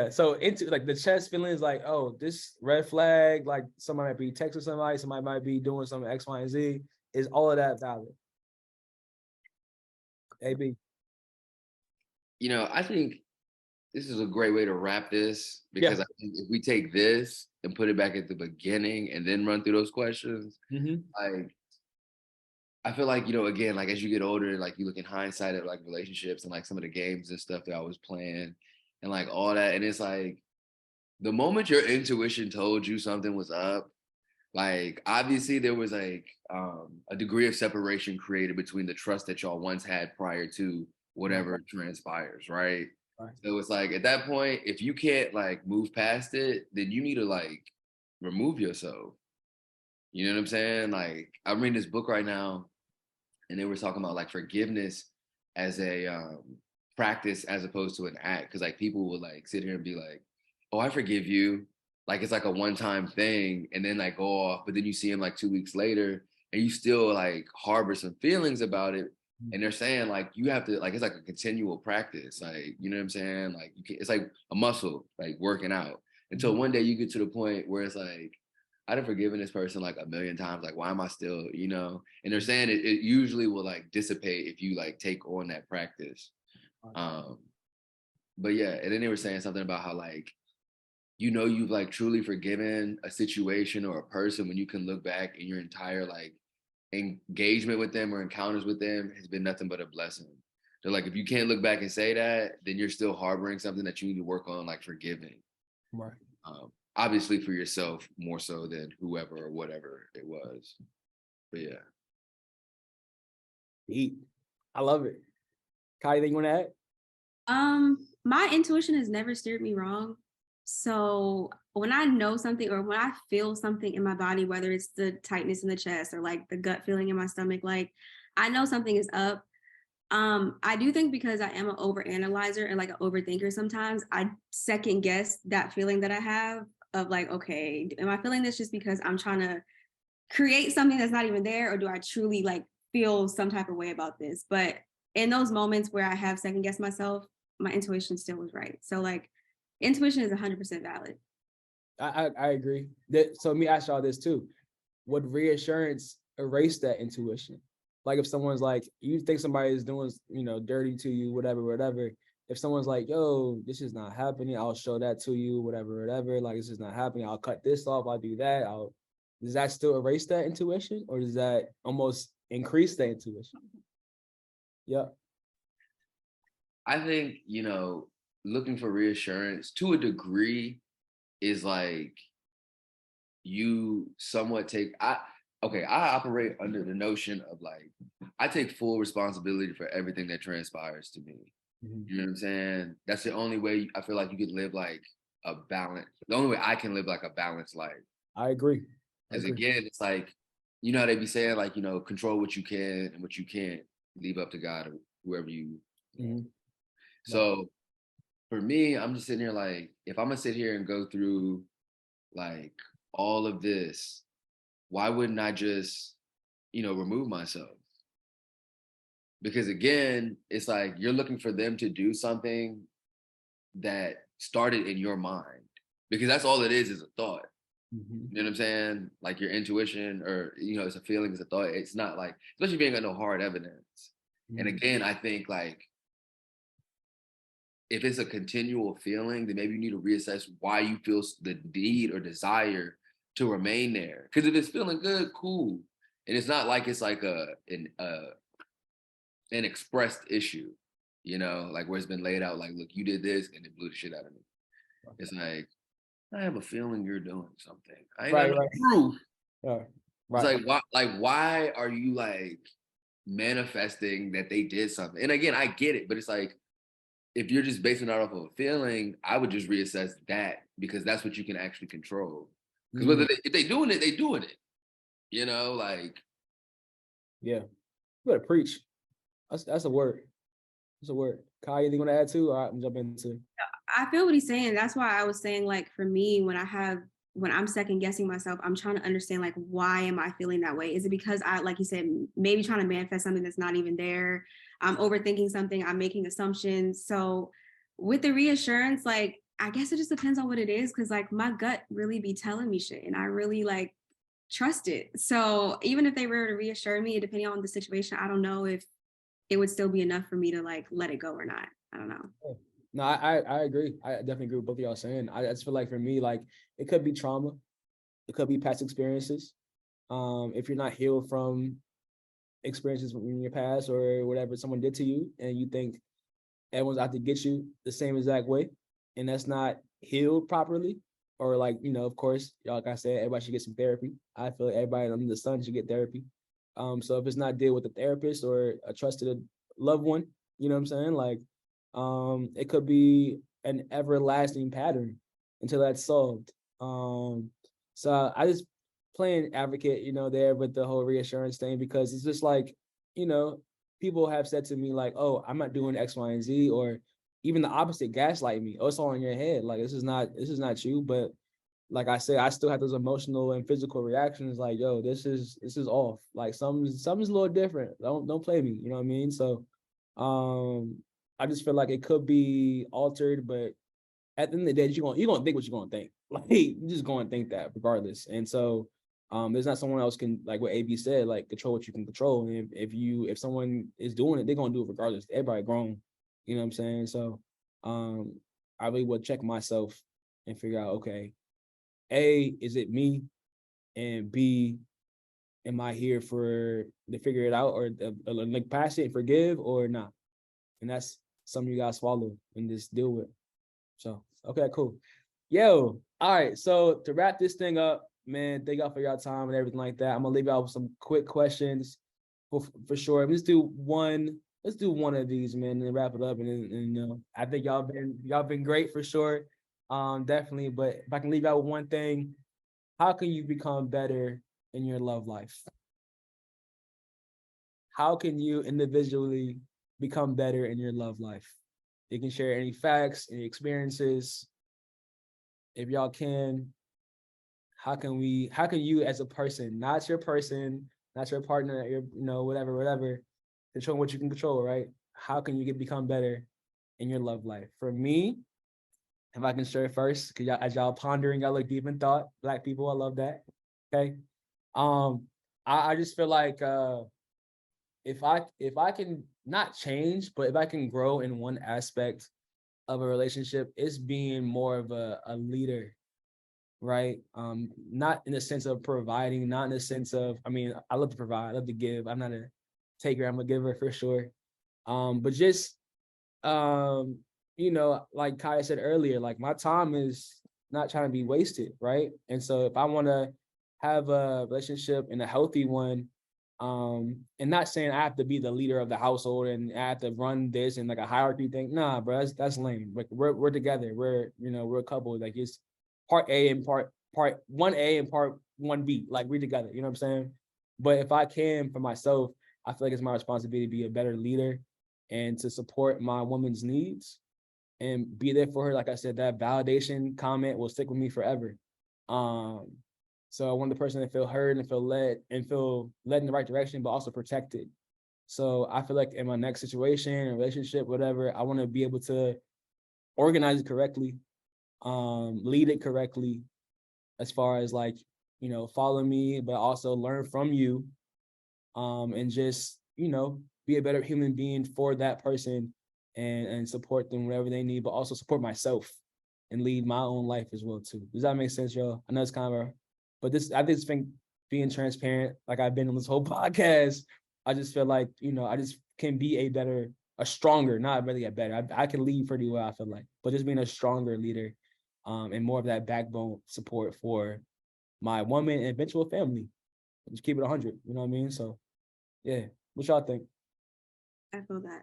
So into like the chest feeling is like, oh, this red flag, like somebody might be texting somebody might be doing some X, Y, and Z. Is all of that valid? AB. I think this is a great way to wrap this, because I think if we take this and put it back at the beginning and then run through those questions, like I feel like, again, like as you get older, like you look in hindsight at like relationships and like some of the games and stuff that I was playing and like all that. And it's like the moment your intuition told you something was up, like obviously there was like a degree of separation created between the trust that y'all once had prior to whatever transpires, right? So it's like at that point, if you can't like move past it, then you need to like remove yourself. You know what I'm saying? Like I'm reading this book right now, and they were talking about like forgiveness as a practice as opposed to an act. Because like people will like sit here and be like, "Oh, I forgive you," like it's like a one-time thing, and then like go off. But then you see him like 2 weeks later, and you still like harbor some feelings about it. And they're saying like you have to like it's like a continual practice, like you know what I'm saying? Like it's like a muscle, like working out until one day you get to the point where it's like I'd have forgiven this person like a million times. Like, why am I still, And they're saying it usually will like dissipate if you like take on that practice. But yeah, and then they were saying something about how like, you've like truly forgiven a situation or a person when you can look back and your entire like engagement with them or encounters with them has been nothing but a blessing. They're like, if you can't look back and say that, then you're still harboring something that you need to work on, like forgiving. Right. Obviously for yourself more so than whoever or whatever it was. But yeah. Eat. I love it. Kai, anything you want to add? My intuition has never steered me wrong. So when I know something or when I feel something in my body, whether it's the tightness in the chest or like the gut feeling in my stomach, like I know something is up. I do think because I am an overanalyzer and like an overthinker sometimes, I second guess that feeling that I have of like, okay, am I feeling this just because I'm trying to create something that's not even there, or do I truly like feel some type of way about this? But in those moments where I have second guessed myself, my intuition still was right. So like intuition is 100% valid. I agree. So let me ask y'all this too. Would reassurance erase that intuition? Like if someone's like, you think somebody is doing, dirty to you, whatever. If someone's like, yo, this is not happening, I'll show that to you, whatever. Like this is not happening. I'll cut this off. I'll do that. Does that still erase that intuition, or does that almost increase the intuition? Yeah. I think, looking for reassurance to a degree is like you somewhat I operate under the notion of like, I take full responsibility for everything that transpires to me. You know what I'm saying? That's the only way I feel like you could live like a balance. The only way I can live like a balanced life. I agree. Because again, it's like, how they be saying like, control what you can and what you can't, leave up to God or whoever you. So for me, I'm just sitting here like, if I'm gonna sit here and go through like all of this, why wouldn't I just, remove myself? Because again, it's like you're looking for them to do something that started in your mind, because that's all it is a thought. You know what I'm saying? Like your intuition or, it's a feeling, it's a thought. It's not like, especially if you ain't got no hard evidence. And again, I think like, if it's a continual feeling, then maybe you need to reassess why you feel the need or desire to remain there. Because if it's feeling good, cool. And it's not like it's like an expressed issue, you know, like where it's been laid out, like, look, you did this and it blew the shit out of me. It's like, I have a feeling you're doing something. I ain't got no proof. Right. It's like, why are you like manifesting that they did something? And again, I get it, but it's like, if you're just basing it off of a feeling, I would just reassess that, because that's what you can actually control. Because whether if they doing it, they doing it. You know, like. Yeah. You better preach. That's a word. That's a word. Kai, anything you want to add to? All right, I'm jumping into. I feel what he's saying. That's why I was saying, like, for me, when I'm second guessing myself, I'm trying to understand, like, why am I feeling that way? Is it because I, like you said, maybe trying to manifest something that's not even there? I'm overthinking something. I'm making assumptions. So with the reassurance, like, I guess it just depends on what it is. Cause like my gut really be telling me shit and I really like trust it. So even if they were to reassure me, depending on the situation, I don't know if it would still be enough for me to like let it go or not. I don't know. No, I agree. I definitely agree with both of y'all saying. I just feel like for me, like it could be trauma. It could be past experiences. If you're not healed from experiences in your past or whatever someone did to you, and you think everyone's out to get you the same exact way, and that's not healed properly, or like, you know, of course, y'all, like I said, everybody should get some therapy. I feel like everybody under the sun should get therapy. So if it's not deal with a therapist or a trusted loved one, you know what I'm saying? Like, it could be an everlasting pattern until that's solved. So I just playing advocate, you know, there with the whole reassurance thing, because it's just like, you know, people have said to me like, oh, I'm not doing X, Y, and Z, or even the opposite, gaslight me. Oh, it's all in your head. Like, this is not you. But like I said, I still have those emotional and physical reactions. Like, yo, this is off. Like something's a little different. Don't play me. You know what I mean? So, I just feel like it could be altered, but at the end of the day, you're gonna think what you're gonna think. Like, you're just gonna think that regardless. And so, there's not someone else can, like what AB said, like control what you can control. And if someone is doing it, they're gonna do it regardless. Everybody grown. You know what I'm saying? So, I really would check myself and figure out, okay, A, is it me? And B, am I here to figure it out, or like pass it and forgive, or not? And that's something you guys swallow and just deal with. So, okay, cool. Yo, all right. So to wrap this thing up, man, thank y'all for your time and everything like that. I'm gonna leave y'all with some quick questions for sure. Let's do one of these, man, and wrap it up. And you know, I think y'all been great for sure. Definitely. But if I can leave y'all with one thing, how can you become better in your love life? How can you individually become better in your love life? You can share any facts, any experiences. If y'all can, how can you as a person, not your partner, your, you know, whatever, control what you can control, right? How can you become better in your love life? For me, if I can share first, because y'all, as y'all pondering, y'all look deep in thought. Black people, I love that. Okay. I just feel like if I can not change, but if I can grow in one aspect of a relationship, it's being more of a leader, right? Not in the sense of providing, not in the sense of, I mean, I love to provide, I love to give. I'm not a taker, I'm a giver for sure. But just you know, like Kaya said earlier, like my time is not trying to be wasted, right? And so if I want to have a relationship and a healthy one, and not saying I have to be the leader of the household and I have to run this and like a hierarchy thing. Nah, bro, that's lame. Like we're together. We're a couple. Like it's part A and part 1A and part 1B. Like we're together. You know what I'm saying? But if I can for myself, I feel like it's my responsibility to be a better leader and to support my woman's needs and be there for her. Like I said, that validation comment will stick with me forever. So I want the person to feel heard and feel led in the right direction, but also protected. So I feel like in my next situation, relationship, whatever, I want to be able to organize it correctly, lead it correctly, as far as like, you know, follow me, but also learn from you, and just, you know, be a better human being for that person and support them whatever they need, but also support myself and lead my own life as well too. Does that make sense, y'all? I know it's kind of a But I just think being transparent, like I've been on this whole podcast, I just feel like, I just can be a stronger, not really a better. I can lead pretty well, I feel like, but just being a stronger leader, and more of that backbone support for my woman and eventual family. Just keep it 100, you know what I mean? So, yeah. What y'all think? I feel that.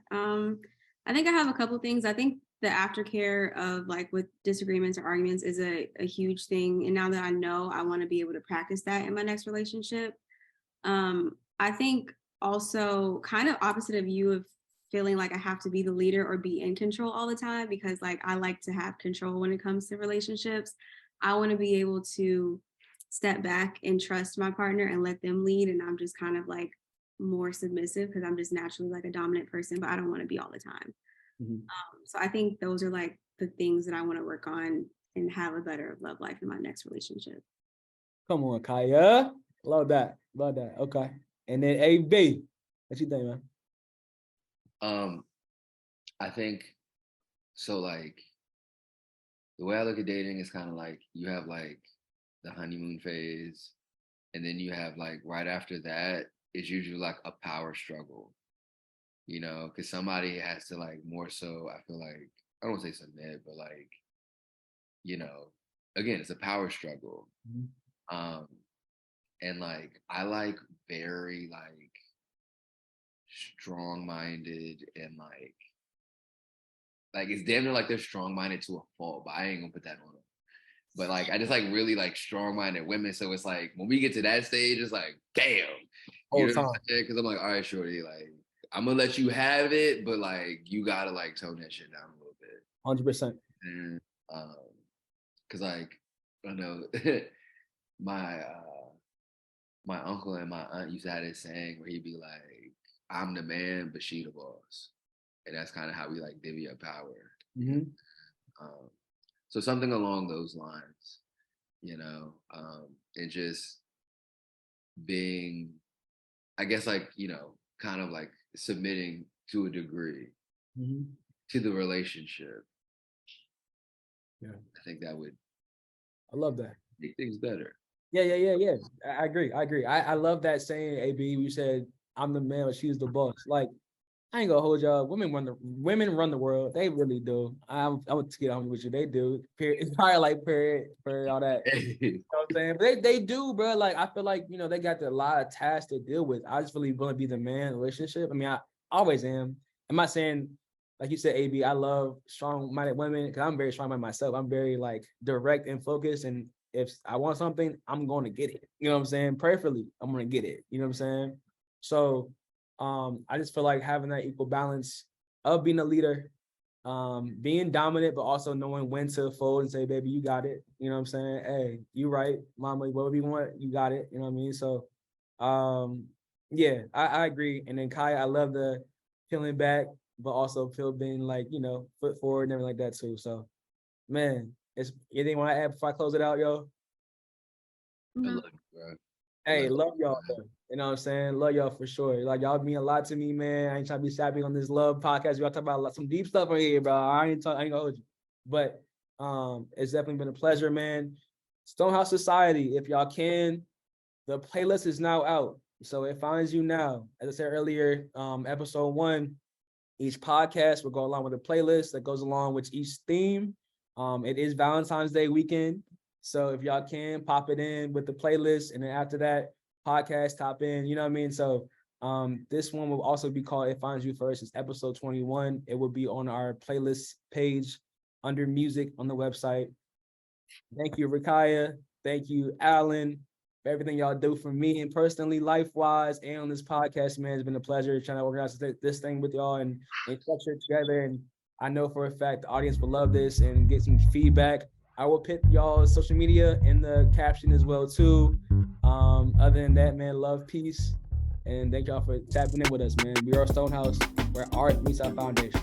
I think I have a couple things. I think the aftercare of like with disagreements or arguments is a huge thing. And now that I know, I want to be able to practice that in my next relationship. I think also kind of opposite of you of feeling like I have to be the leader or be in control all the time, because like I like to have control when it comes to relationships. I want to be able to step back and trust my partner and let them lead. And I'm just kind of like more submissive because I'm just naturally like a dominant person, but I don't want to be all the time. So I think those are like the things that I want to work on and have a better love life in my next relationship. Come on, Kaya. Love that. Okay. And then AB, what you think, man? I think so. Like the way I look at dating is kind of like you have like the honeymoon phase, and then you have like right after that is usually like a power struggle, because somebody has to like more so. I feel like I don't want to say submit, but like, again, it's a power struggle. And like I like very like strong-minded and like it's damn near like they're strong-minded to a fault, but I ain't gonna put that on them. But like I just like really like strong-minded women, so it's like when we get to that stage, it's like damn, because I'm like, all right, shorty, like I'm gonna let you have it, but like you gotta like tone that shit down a little bit. 100%. And because like I know my uncle and my aunt used to have this saying where he'd be like, I'm the man, but she the boss. And that's kind of how we like divvy up power. So something along those lines, and just being, I guess like, kind of like submitting to a degree to the relationship. Yeah. I think that would. I love that. Make things better. Yeah. I agree. I love that saying, AB. You said, I'm the man, but she's the boss. Like, I ain't gonna hold y'all. Women run the world. They really do. I'm to get on with you. They do. Period. It's probably like period, all that. You know what I'm saying? But they do, bro. Like, I feel like, they got a lot of tasks to deal with. I just really want to be the man in a relationship. I mean, I always am. I'm not saying, like you said, AB, I love strong-minded women because I'm very strong-minded myself. I'm very like direct and focused, and if I want something, I'm going to get it. You know what I'm saying? Prayerfully, I'm going to get it. You know what I'm saying? So I just feel like having that equal balance of being a leader, being dominant, but also knowing when to fold and say, baby, you got it. You know what I'm saying? Hey, you right, mama, whatever you want, you got it. You know what I mean? So yeah, I agree. And then Kaya, I love the peeling back, but also feel being like, foot forward and everything like that too. So man, it's anything you want to add before I close it out, yo? I love you, bro. Hey, love y'all, bro. You know what I'm saying? Love y'all for sure. Like y'all mean a lot to me, man. I ain't trying to be sappy on this love podcast. We all talk about some deep stuff on here, bro. I ain't gonna hold you. But it's definitely been a pleasure, man. Stonehouse Society, if y'all can, the playlist is now out. So it finds you now. As I said earlier, episode 1, each podcast will go along with a playlist that goes along with each theme. It is Valentine's Day weekend. So if y'all can pop it in with the playlist, and then after that, podcast top in, you know what I mean? So this one will also be called It Finds You First. It's episode 21. It will be on our playlist page under music on the website. Thank you, Rakaya. Thank you, Allen, for everything y'all do for me and personally, life-wise, and on this podcast, man. It's been a pleasure trying to organize this thing with y'all and structure it together. And I know for a fact the audience will love this and get some feedback. I will put y'all's social media in the caption as well too. Other than that, man, love, peace, and thank y'all for tapping in with us, man. We are StoneHouse, where art meets our foundation.